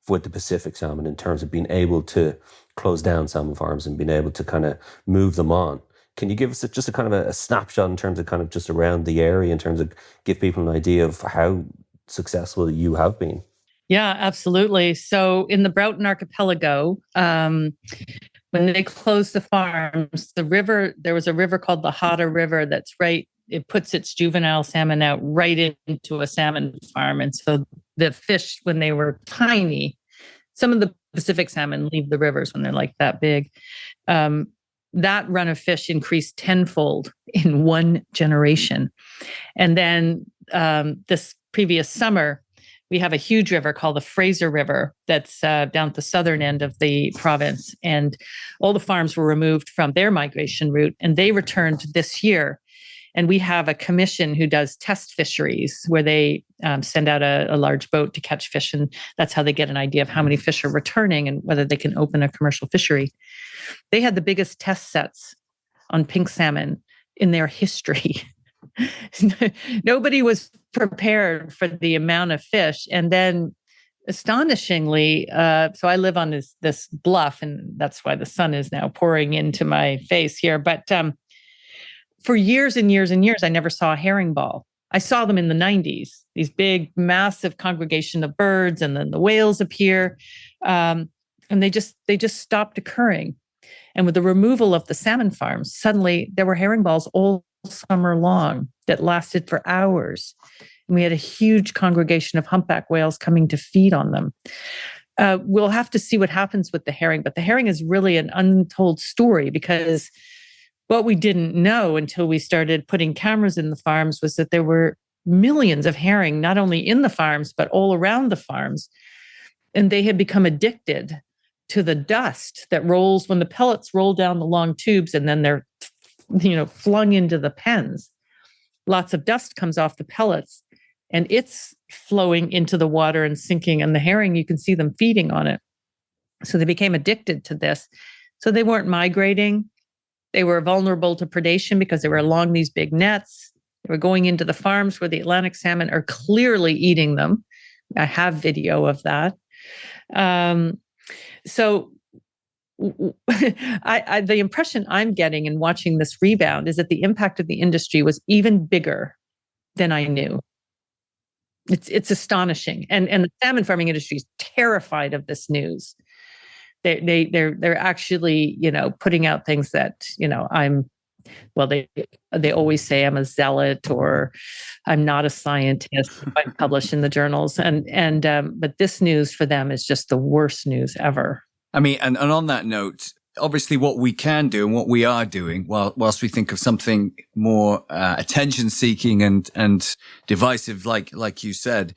with the Pacific salmon, in terms of being able to close down salmon farms and being able to kind of move them on. Can you give us just a kind of a snapshot in terms of kind of just around the area, in terms of give people an idea of how successful you have been? Yeah, absolutely. So in the Broughton Archipelago, when they closed the farms, there was a river called the Hatta River that's it puts its juvenile salmon out right into a salmon farm. And so the fish, when they were tiny, some of the Pacific salmon leave the rivers when they're like that big. That run of fish increased tenfold in one generation. And then this previous summer, we have a huge river called the Fraser River that's down at the southern end of the province. And all the farms were removed from their migration route, and they returned this year. And we have a commission who does test fisheries where they send out a large boat to catch fish. And that's how they get an idea of how many fish are returning and whether they can open a commercial fishery. They had the biggest test sets on pink salmon in their history. Nobody was prepared for the amount of fish. And then astonishingly, so I live on this bluff, and that's why the sun is now pouring into my face here. But for years and years and years, I never saw a herring ball. I saw them in the 90s, these big, massive congregation of birds, and then the whales appear. And they just stopped occurring. And with the removal of the salmon farms, suddenly there were herring balls all summer long that lasted for hours. And we had a huge congregation of humpback whales coming to feed on them. We'll have to see what happens with the herring, but the herring is really an untold story, because what we didn't know until we started putting cameras in the farms was that there were millions of herring, not only in the farms, but all around the farms. And they had become addicted to the dust that rolls when the pellets roll down the long tubes, and then they're, flung into the pens. Lots of dust comes off the pellets, and it's flowing into the water and sinking. And the herring, you can see them feeding on it. So they became addicted to this. So they weren't migrating. They were vulnerable to predation because they were along these big nets. They were going into the farms where the Atlantic salmon are clearly eating them. I have video of that. So the impression I'm getting in watching this rebound is that the impact of the industry was even bigger than I knew. It's astonishing. And the salmon farming industry is terrified of this news. They're actually, putting out things that, they always say I'm a zealot or I'm not a scientist. I publish in the journals. But this news for them is just the worst news ever. I mean, and on that note, obviously what we can do and what we are doing, whilst we think of something more attention-seeking and divisive, like you said,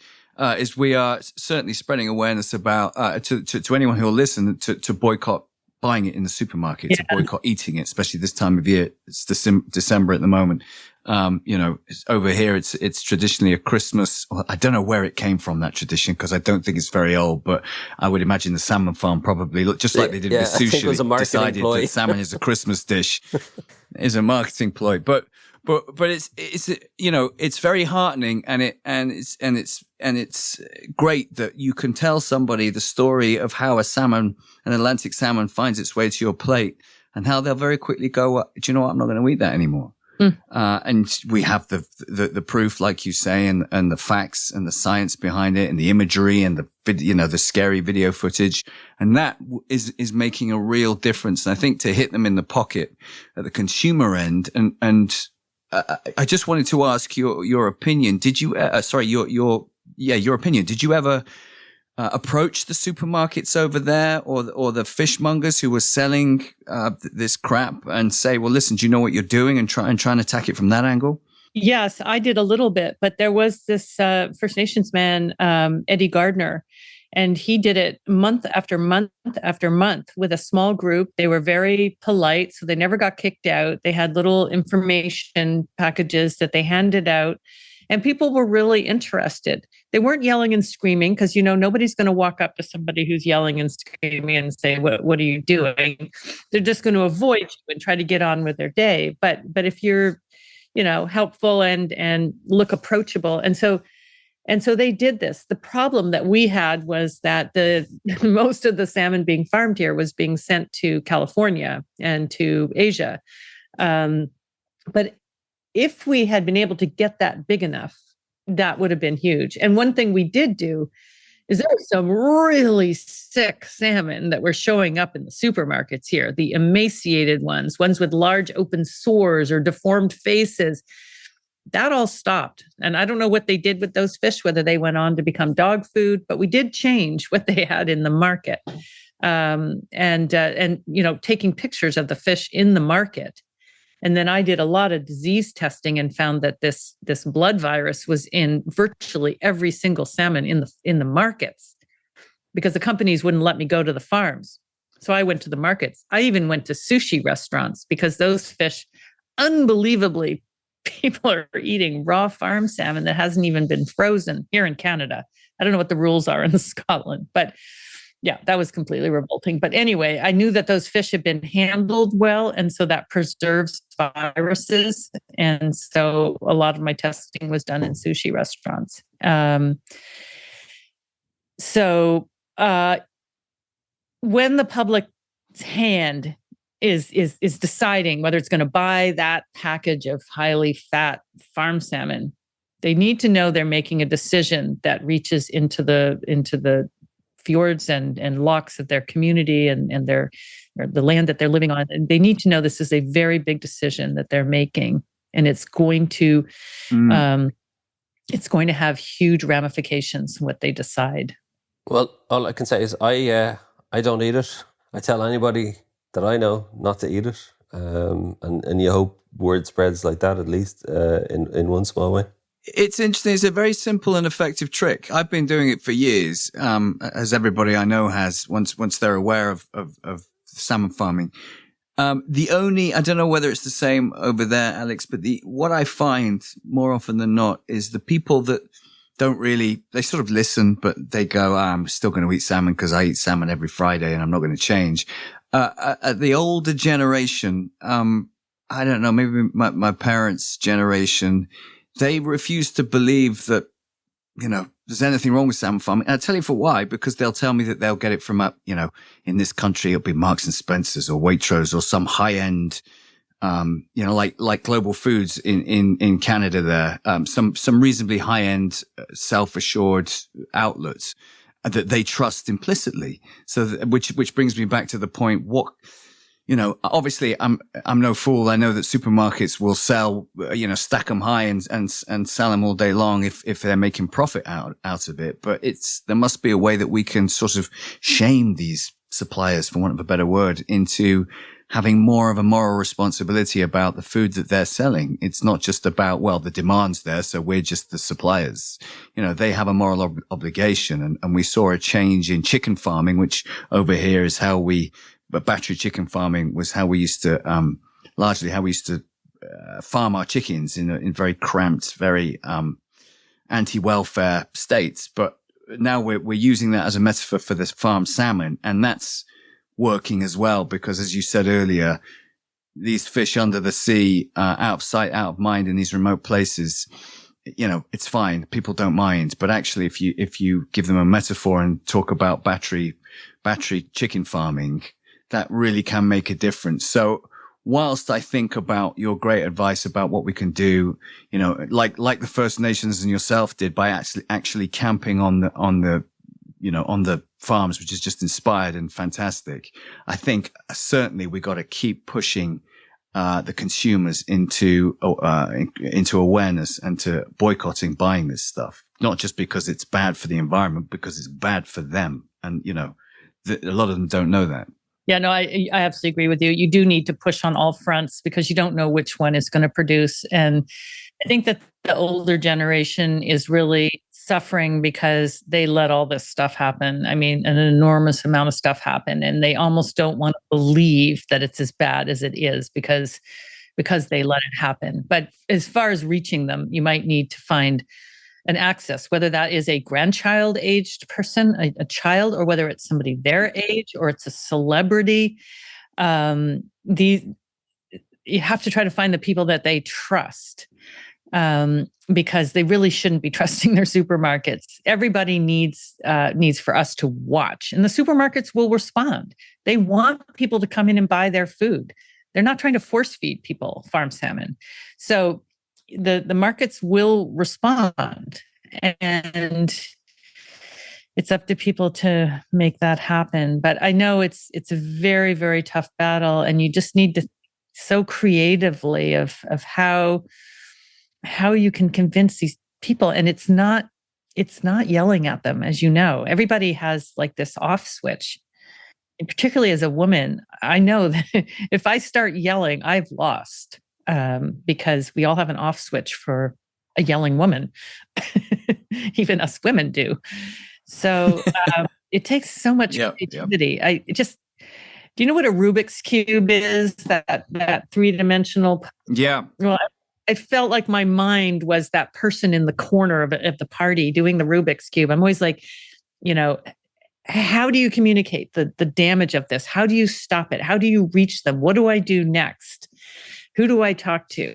is we are certainly spreading awareness about to anyone who will listen to boycott buying it in the supermarket, to boycott eating it, especially this time of year. It's December at the moment. Over here, it's traditionally a Christmas. Well, I don't know where it came from, that tradition, because I don't think it's very old, but I would imagine the salmon farm probably, just like they did with sushi, decided that salmon is a Christmas dish. Is a marketing ploy, but it's very heartening, and it's great that you can tell somebody the story of how an Atlantic salmon finds its way to your plate, and how they'll very quickly go, do you know what? I'm not going to eat that anymore. And we have the proof, like you say, and the facts and the science behind it, and the imagery and the scary video footage. And that is making a real difference. And I think to hit them in the pocket at the consumer end. And I just wanted to ask your opinion. Did you, your opinion. Did you ever approach the supermarkets over there or the fishmongers who were selling this crap and say, well, listen, do you know what you're doing, and try and attack it from that angle? Yes, I did a little bit, but there was this First Nations man, Eddie Gardner, and he did it month after month after month with a small group. They were very polite, so they never got kicked out. They had little information packages that they handed out, and people were really interested. They weren't yelling and screaming, because, nobody's going to walk up to somebody who's yelling and screaming and say, what are you doing? They're just going to avoid you and try to get on with their day. But if you're, helpful and look approachable. And so they did this. The problem that we had was that most of the salmon being farmed here was being sent to California and to Asia. But if we had been able to get that big enough, that would have been huge. And one thing we did do is there were some really sick salmon that were showing up in the supermarkets here, the emaciated ones with large open sores or deformed faces. That all stopped. And I don't know what they did with those fish, whether they went on to become dog food, but we did change what they had in the market. Taking pictures of the fish in the market. And then I did a lot of disease testing and found that this blood virus was in virtually every single salmon in the markets, because the companies wouldn't let me go to the farms. So I went to the markets. I even went to sushi restaurants, because those fish unbelievably people are eating raw farm salmon that hasn't even been frozen here in Canada. I don't know what the rules are in Scotland, but yeah, that was completely revolting. But anyway, I knew that those fish had been handled well, and so that preserves viruses. And so a lot of my testing was done in sushi restaurants. So when the public's hand is deciding whether it's going to buy that package of highly fat farm salmon, they need to know they're making a decision that reaches into the fjords and lochs of their community and the land that they're living on. And they need to know this is a very big decision that they're making, and it's going to have huge ramifications in what they decide. Well, all I can say is I don't eat it. I tell anybody that I know not to eat it, and you hope word spreads like that, at least in one small way. It's interesting. It's a very simple and effective trick. I've been doing it for years, as everybody I know has, once they're aware of salmon farming. I don't know whether it's the same over there, Alex, but what I find more often than not is the people that they sort of listen, but they go, I'm still going to eat salmon because I eat salmon every Friday and I'm not going to change. The older generation, I don't know, maybe my parents' generation, they refuse to believe that, there's anything wrong with salmon farming. And I'll tell you for why, because they'll tell me that they'll get it from in this country, it'll be Marks and Spencer's or Waitrose or some high end, like Global Foods in Canada there, some reasonably high end, self-assured outlets that they trust implicitly. So which brings me back to the point, obviously I'm no fool. I know that supermarkets will sell, stack them high and sell them all day long if they're making profit out of it. But there must be a way that we can sort of shame these suppliers, for want of a better word, into having more of a moral responsibility about the food that they're selling. It's not just about, the demand's there, so we're just the suppliers. They have a moral obligation. And we saw a change in chicken farming, which over here is but battery chicken farming was largely how we used to farm our chickens in very cramped, very anti-welfare states. But now we're using that as a metaphor for this farm salmon, and that's working as well, because as you said earlier, these fish under the sea, out of sight, out of mind in these remote places, it's fine. People don't mind. But actually, if you give them a metaphor and talk about battery chicken farming, that really can make a difference. So whilst I think about your great advice about what we can do, like the First Nations and yourself did by actually camping on the farms, which is just inspired and fantastic. I think certainly we got to keep pushing the consumers into awareness and to boycotting buying this stuff, not just because it's bad for the environment, because it's bad for them. And a lot of them don't know that. Yeah, no, I absolutely agree with you. You do need to push on all fronts because you don't know which one is going to produce. And I think that the older generation is really suffering because they let all this stuff happen. I mean, an enormous amount of stuff happen, and they almost don't want to believe that it's as bad as it is because they let it happen. But as far as reaching them, you might need to find an access, whether that is a grandchild aged person, a child, or whether it's somebody their age or it's a celebrity. You have to try to find the people that they trust, because they really shouldn't be trusting their supermarkets. Everybody needs for us to watch, and the supermarkets will respond. They want people to come in and buy their food. They're not trying to force feed people farm salmon. So the markets will respond, and it's up to people to make that happen. But I know it's a very, very tough battle, and you just need to so creatively of how you can convince these people. And it's not yelling at them, as you know. Everybody has like this off switch. And particularly as a woman, I know that if I start yelling, I've lost. Because we all have an off switch for a yelling woman. Even us women do. So it takes so much creativity. Do you know what a Rubik's Cube is? That 3-dimensional? Yeah. Well, I felt like my mind was that person in the corner of the party doing the Rubik's Cube. I'm always like, how do you communicate the damage of this? How do you stop it? How do you reach them? What do I do next? Who do I talk to?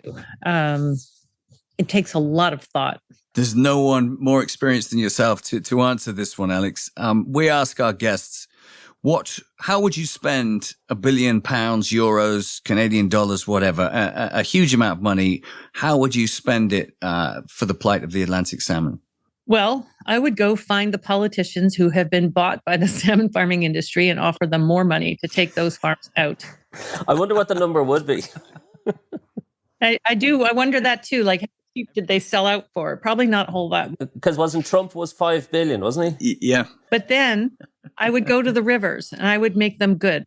It takes a lot of thought. There's no one more experienced than yourself to answer this one, Alex. We ask our guests, how would you spend £1 billion, euros, Canadian dollars, whatever, a huge amount of money? How would you spend it for the plight of the Atlantic salmon? Well, I would go find the politicians who have been bought by the salmon farming industry and offer them more money to take those farms out. I wonder what the number would be. I do. I wonder that too. Like, how cheap did they sell out for? Probably not a whole lot. Because wasn't Trump was 5 billion, wasn't he? Yeah. But then I would go to the rivers and I would make them good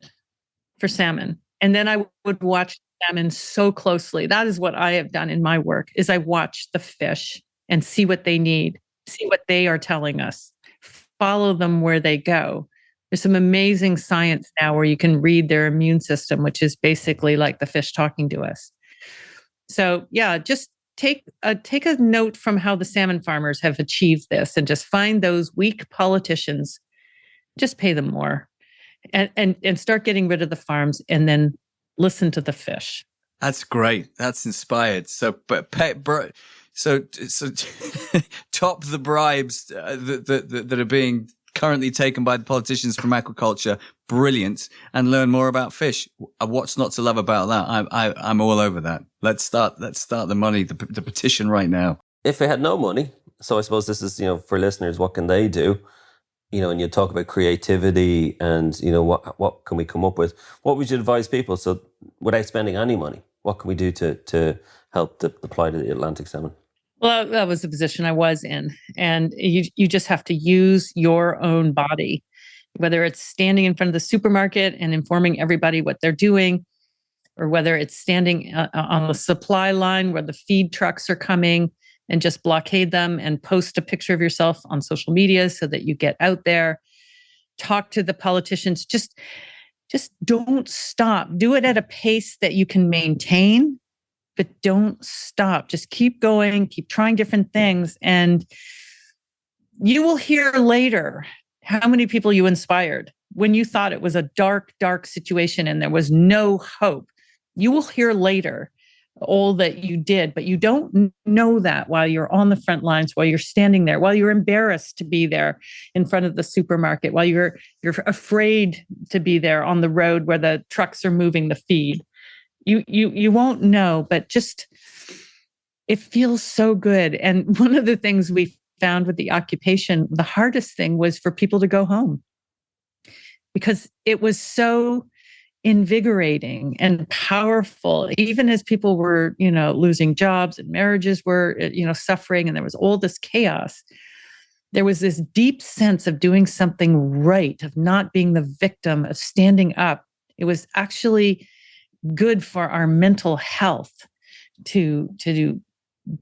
for salmon. And then I would watch salmon so closely. That is what I have done in my work, is I watch the fish and see what they need, see what they are telling us, follow them where they go. There's some amazing science now where you can read their immune system, which is basically like the fish talking to us. So yeah, just take a note from how the salmon farmers have achieved this and just find those weak politicians, just pay them more and start getting rid of the farms and then listen to the fish. That's great. That's inspired. So, so top the bribes that are being currently taken by the politicians from aquaculture. Brilliant. And learn more about fish. What's not to love about that? I'm all over that. Let's start the money, the petition right now. If they had no money, so I suppose this is, for listeners, what can they do? And you talk about creativity and, what can we come up with? What would you advise people? So without spending any money, what can we do to help the plight of the Atlantic salmon? Well, that was the position I was in. And you just have to use your own body, whether it's standing in front of the supermarket and informing everybody what they're doing, or whether it's standing on the supply line where the feed trucks are coming and just blockade them and post a picture of yourself on social media so that you get out there, talk to the politicians. Just don't stop. Do it at a pace that you can maintain, but don't stop. Just keep going, keep trying different things. And you will hear later how many people you inspired when you thought it was a dark, dark situation and there was no hope. You will hear later all that you did, but you don't know that while you're on the front lines, while you're standing there, while you're embarrassed to be there in front of the supermarket, while you're afraid to be there on the road where the trucks are moving the feed. You won't know, but just it feels so good. And one of the things we found with the occupation, the hardest thing was for people to go home because it was so invigorating and powerful, even as people were, losing jobs and marriages were, suffering, and there was all this chaos. There was this deep sense of doing something right, of not being the victim, of standing up. It was actually good for our mental health to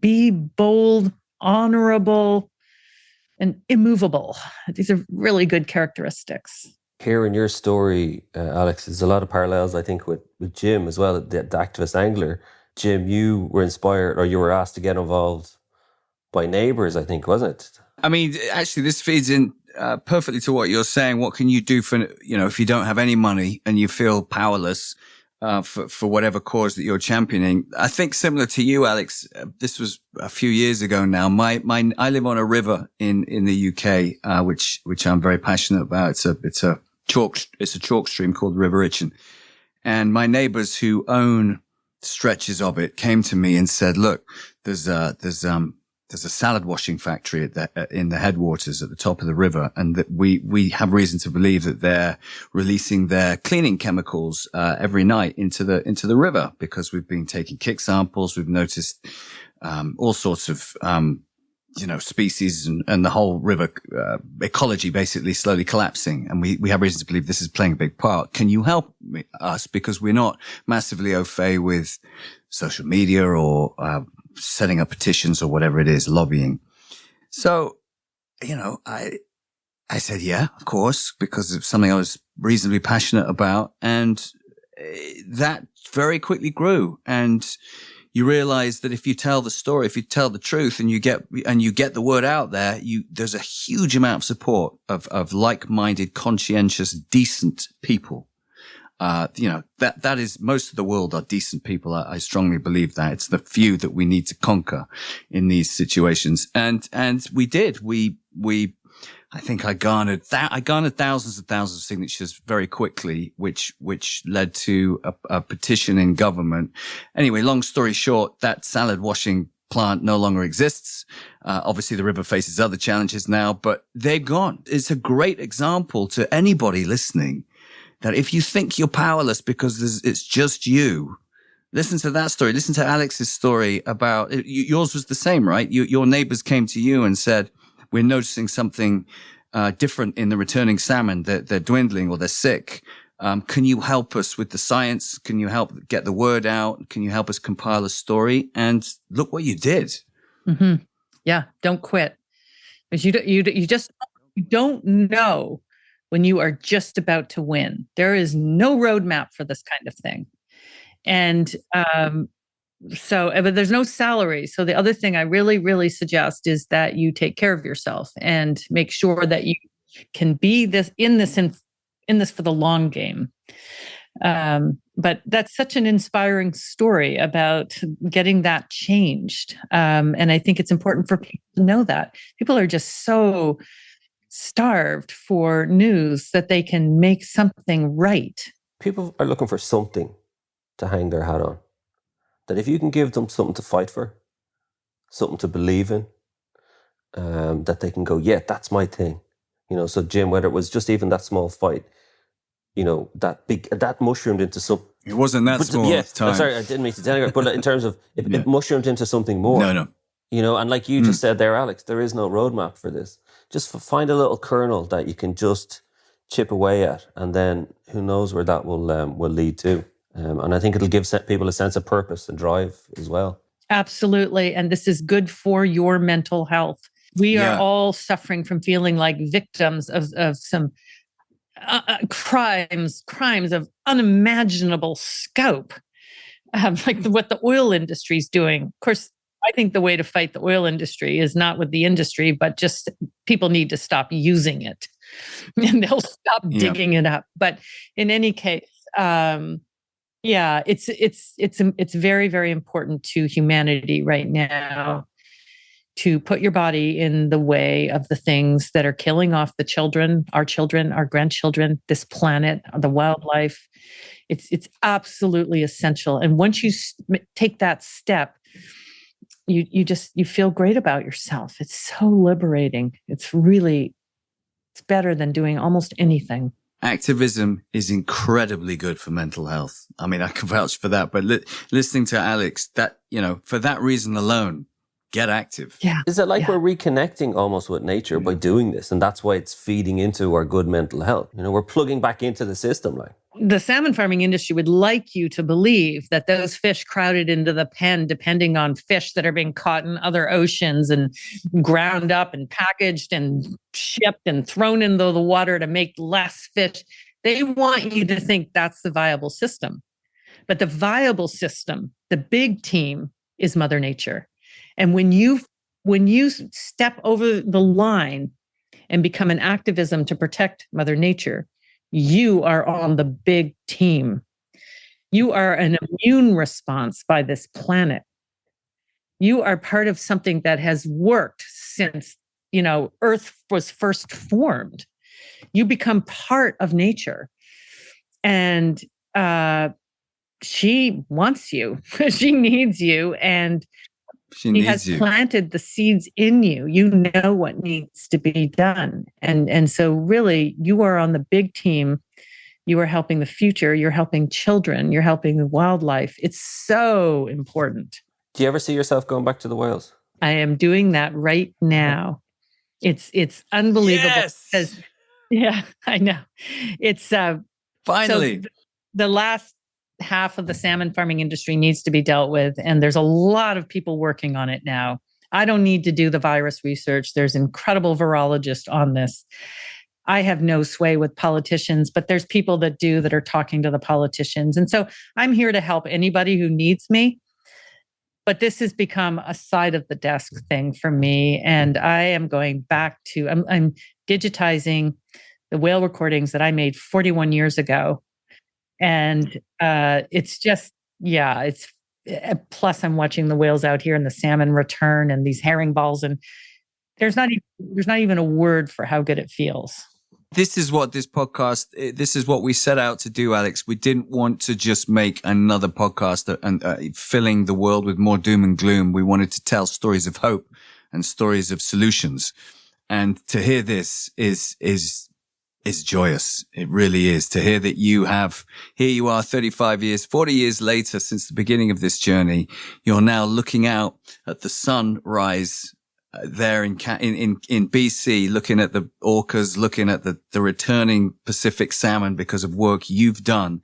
be bold, honorable, and immovable. These are really good characteristics. Here in your story, Alex, there's a lot of parallels, I think, with Jim as well, the activist angler. Jim, you were inspired, or you were asked to get involved by neighbours, I think, wasn't it? I mean, actually, this feeds in perfectly to what you're saying. What can you do for, if you don't have any money and you feel powerless for whatever cause that you're championing? I think similar to you, Alex, this was a few years ago now. I live on a river in the UK, which I'm very passionate about. It's a chalk stream called the River Itchen. And my neighbors who own stretches of it came to me and said, look, there's a salad washing factory in the headwaters at the top of the river, and that we have reason to believe that they're releasing their cleaning chemicals every night into the river, because we've been taking kick samples. We've noticed all sorts of species and the whole river ecology basically slowly collapsing, and we have reason to believe this is playing a big part. Can you help us, because we're not massively au fait with social media or setting up petitions or whatever it is, lobbying. So, I said, yeah, of course, because it's something I was reasonably passionate about. And that very quickly grew. And, you realize that if you tell the story, if you tell the truth and you get the word out there, there's a huge amount of support of like-minded, conscientious, decent people. That is, most of the world are decent people. I strongly believe that. It's the few that we need to conquer in these situations. And we did. I think I garnered thousands and thousands of signatures very quickly, which led to a petition in government. Anyway, long story short, that salad washing plant no longer exists. Obviously the river faces other challenges now, but they're gone. It's a great example to anybody listening that if you think you're powerless because it's just you, listen to that story. Listen to Alex's story about yours was the same, right? Your neighbors came to you and said, we're noticing something different in the returning salmon. They're dwindling or they're sick. Can you help us with the science? Can you help get the word out? Can you help us compile a story? And look what you did. Mm-hmm. Yeah, don't quit. Because you just don't know when you are just about to win. There is no roadmap for this kind of thing. And but there's no salary. So the other thing I really, really suggest is that you take care of yourself and make sure that you can be in this for the long game. But that's such an inspiring story about getting that changed. And I think it's important for people to know that. People are just so starved for news that they can make something right. People are looking for something to hang their hat on. That if you can give them something to fight for, something to believe in, that they can go, yeah, that's my thing. So Jim, whether it was just even that small fight, that mushroomed into something. It wasn't that small at the time. Sorry, I didn't mean to denigrate, but in terms of, it mushroomed into something more. No. And like you just said there, Alex, there is no roadmap for this. Just find a little kernel that you can just chip away at, and then who knows where that will lead to. And I think it'll give people a sense of purpose and drive as well. Absolutely. And this is good for your mental health. We are all suffering from feeling like victims of some crimes of unimaginable scope, like what the oil industry is doing. Of course, I think the way to fight the oil industry is not with the industry, but just people need to stop using it and they'll stop digging it up. But in any case, it's very, very important to humanity right now to put your body in the way of the things that are killing off the children, our grandchildren, this planet, the wildlife. It's absolutely essential. And once you take that step, you feel great about yourself. It's so liberating. It's better than doing almost anything. Activism is incredibly good for mental health. I mean, I can vouch for that. But listening to Alex, that, for that reason alone, get active. Yeah. Is it like we're reconnecting almost with nature by doing this? And that's why it's feeding into our good mental health. We're plugging back into the system. The salmon farming industry would like you to believe that those fish crowded into the pen, depending on fish that are being caught in other oceans and ground up and packaged and shipped and thrown into the water to make less fish. They want you to think that's the viable system. But the viable system, the big team, is Mother Nature. And when you step over the line and become an activism to protect Mother Nature, you are on the big team. You are an immune response by this planet. You are part of something that has worked since, Earth was first formed. You become part of nature. And she wants you. She needs you. And she has planted the seeds in you. You know what needs to be done. And so really, you are on the big team. You are helping the future. You're helping children. You're helping the wildlife. It's so important. Do you ever see yourself going back to the whales? I am doing that right now. It's unbelievable. Yes. Yeah, I know. It's finally so the last half of the salmon farming industry needs to be dealt with. And there's a lot of people working on it now. I don't need to do the virus research. There's incredible virologists on this. I have no sway with politicians, but there's people that are talking to the politicians. And so I'm here to help anybody who needs me. But this has become a side of the desk thing for me. And I am going back to, I'm digitizing the whale recordings that I made 41 years ago. And it's just, yeah, it's, plus I'm watching the whales out here and the salmon return and these herring balls. And there's not even a word for how good it feels. This is what this we set out to do, Alex. We didn't want to just make another podcast and filling the world with more doom and gloom. We wanted to tell stories of hope and stories of solutions. And to hear this is joyous. It really is. To hear that here you are 35 years, 40 years later since the beginning of this journey. You're now looking out at the sunrise there in BC, looking at the orcas, looking at the returning Pacific salmon because of work you've done.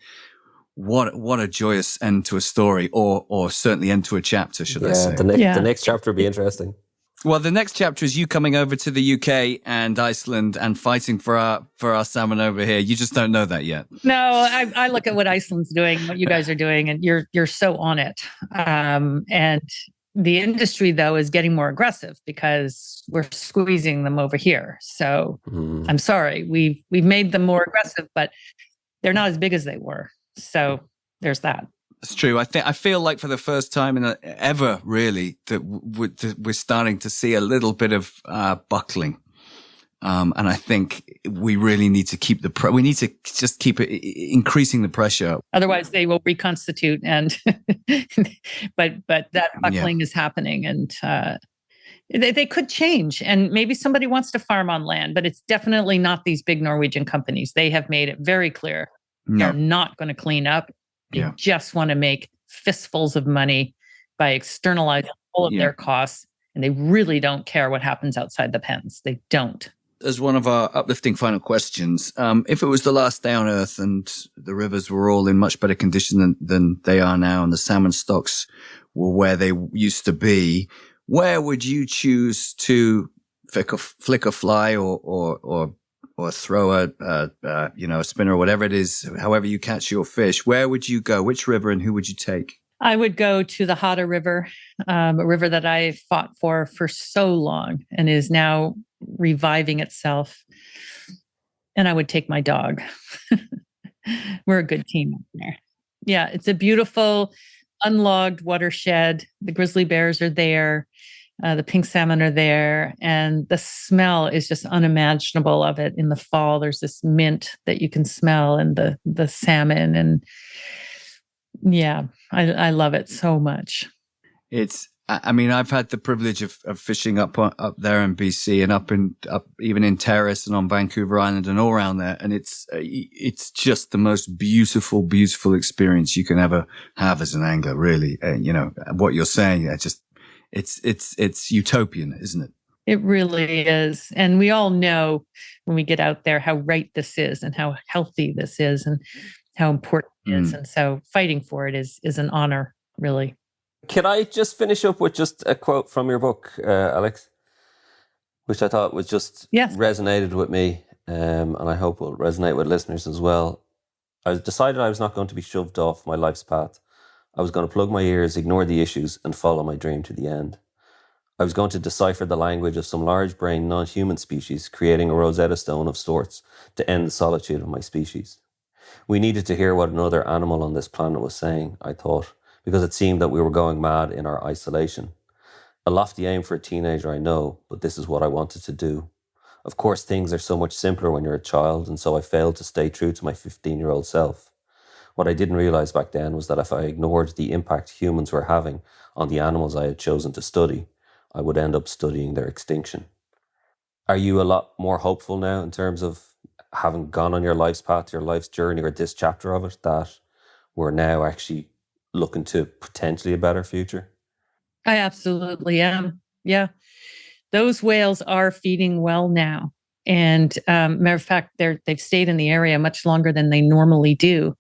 What a joyous end to a story, or certainly end to a chapter, should I say? The next chapter will be interesting. Well, the next chapter is you coming over to the UK and Iceland and fighting for our salmon over here. You just don't know that yet. No, I look at what Iceland's doing, what you guys are doing, and you're so on it. And the industry, though, is getting more aggressive because we're squeezing them over here. So I'm sorry, we've made them more aggressive, but they're not as big as they were. So there's that. It's true. I feel like for the first time ever, really, that we're starting to see a little bit of buckling, and I think we really need to keep we need to just keep increasing the pressure. Otherwise, they will reconstitute, and but that buckling is happening, and they could change. And maybe somebody wants to farm on land, but it's definitely not these big Norwegian companies. They have made it very clear they're not going to clean up. They just want to make fistfuls of money by externalizing all of their costs. And they really don't care what happens outside the pens. They don't. As one of our uplifting final questions, if it was the last day on Earth and the rivers were all in much better condition than they are now and the salmon stocks were where they used to be, where would you choose to flick a fly or throw a spinner or whatever it is, however you catch your fish? Where would you go? Which river, and who would you take? I would go to the Hattah River, a river that I fought for so long and is now reviving itself. And I would take my dog. We're a good team up there. Yeah, it's a beautiful, unlogged watershed. The grizzly bears are there. The pink salmon are there, and the smell is just unimaginable of it in the fall. There's this mint that you can smell, and the salmon, and yeah, I love it so much. I've had the privilege of fishing up there in BC and up even in Terrace and on Vancouver Island and all around there, and it's just the most beautiful, beautiful experience you can ever have as an angler. Really, what you're saying, It's utopian, isn't it? It really is. And we all know when we get out there how right this is and how healthy this is and how important it is. And so fighting for it is an honor, really. Can I just finish up with just a quote from your book, Alex, which I thought was just resonated with me, and I hope will resonate with listeners as well. I decided I was not going to be shoved off my life's path. I was going to plug my ears, ignore the issues, and follow my dream to the end. I was going to decipher the language of some large-brained non-human species, creating a Rosetta Stone of sorts to end the solitude of my species. We needed to hear what another animal on this planet was saying, I thought, because it seemed that we were going mad in our isolation. A lofty aim for a teenager, I know, but this is what I wanted to do. Of course, things are so much simpler when you're a child, and so I failed to stay true to my 15-year-old self. What I didn't realize back then was that if I ignored the impact humans were having on the animals I had chosen to study, I would end up studying their extinction. Are you a lot more hopeful now in terms of having gone on your life's path, your life's journey, or this chapter of it, that we're now actually looking to potentially a better future? I absolutely am. Yeah. Those whales are feeding well now. And matter of fact, they've stayed in the area much longer than they normally do.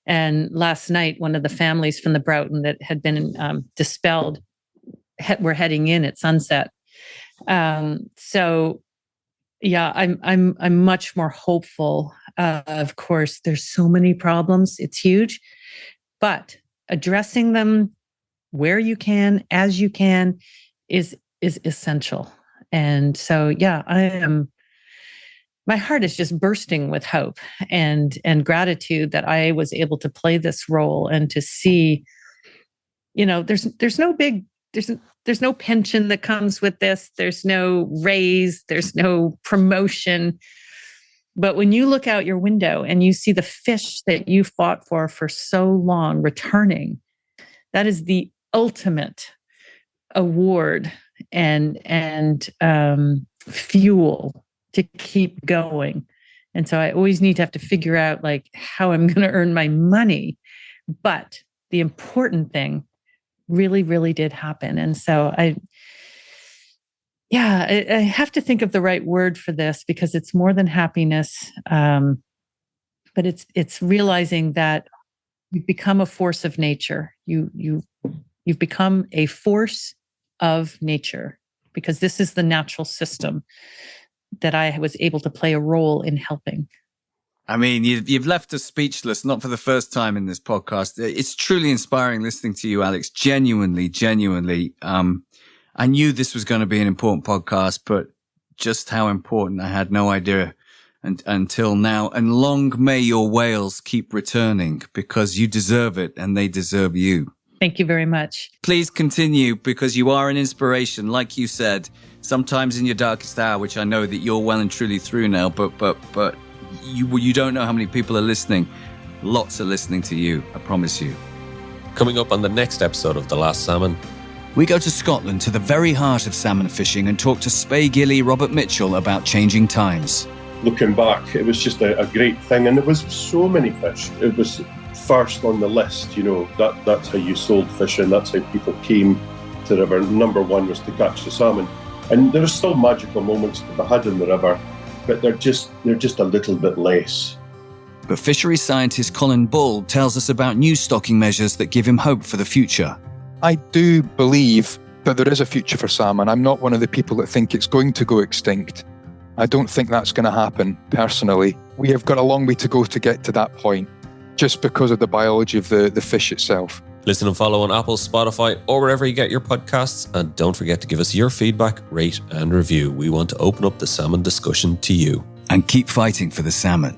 And last night, one of the families from the Broughton that had been dispelled were heading in at sunset. So, yeah, I'm much more hopeful. Of course, there's so many problems; it's huge, but addressing them where you can, as you can, is essential. And so, yeah, my heart is just bursting with hope and gratitude that I was able to play this role and to see, there's no pension that comes with this. There's no raise, there's no promotion. But when you look out your window and you see the fish that you fought for so long returning, that is the ultimate award and fuel to keep going. And so I always need to have to figure out like how I'm going to earn my money. But the important thing really, really did happen. And so I have to think of the right word for this because it's more than happiness. But it's realizing that you've become a force of nature. You've become a force of nature because this is the natural system that I was able to play a role in helping. I mean, you've left us speechless, not for the first time in this podcast. It's truly inspiring listening to you, Alex. Genuinely. I knew this was going to be an important podcast, but just how important, I had no idea until now. And long may your whales keep returning because you deserve it and they deserve you. Thank you very much. Please continue because you are an inspiration. Like you said, sometimes in your darkest hour, which I know that you're well and truly through now, but you don't know how many people are listening. Lots are listening to you, I promise you. Coming up on the next episode of The Last Salmon, we go to Scotland, to the very heart of salmon fishing, and talk to Spey Gilly Robert Mitchell about changing times. Looking back, it was just a great thing, and there was so many fish. It was first on the list, that's how you sold fishing, that's how people came to the river. Number one was to catch the salmon. And there are still magical moments to be had in the river, but they're just a little bit less. But fisheries scientist Colin Bull tells us about new stocking measures that give him hope for the future. I do believe that there is a future for salmon. I'm not one of the people that think it's going to go extinct. I don't think that's going to happen, personally. We have got a long way to go to get to that point, just because of the biology of the fish itself. listen and follow on Apple, Spotify, or wherever you get your podcasts. And don't forget to give us your feedback, rate and review. We want to open up the salmon discussion to you. And keep fighting for the salmon.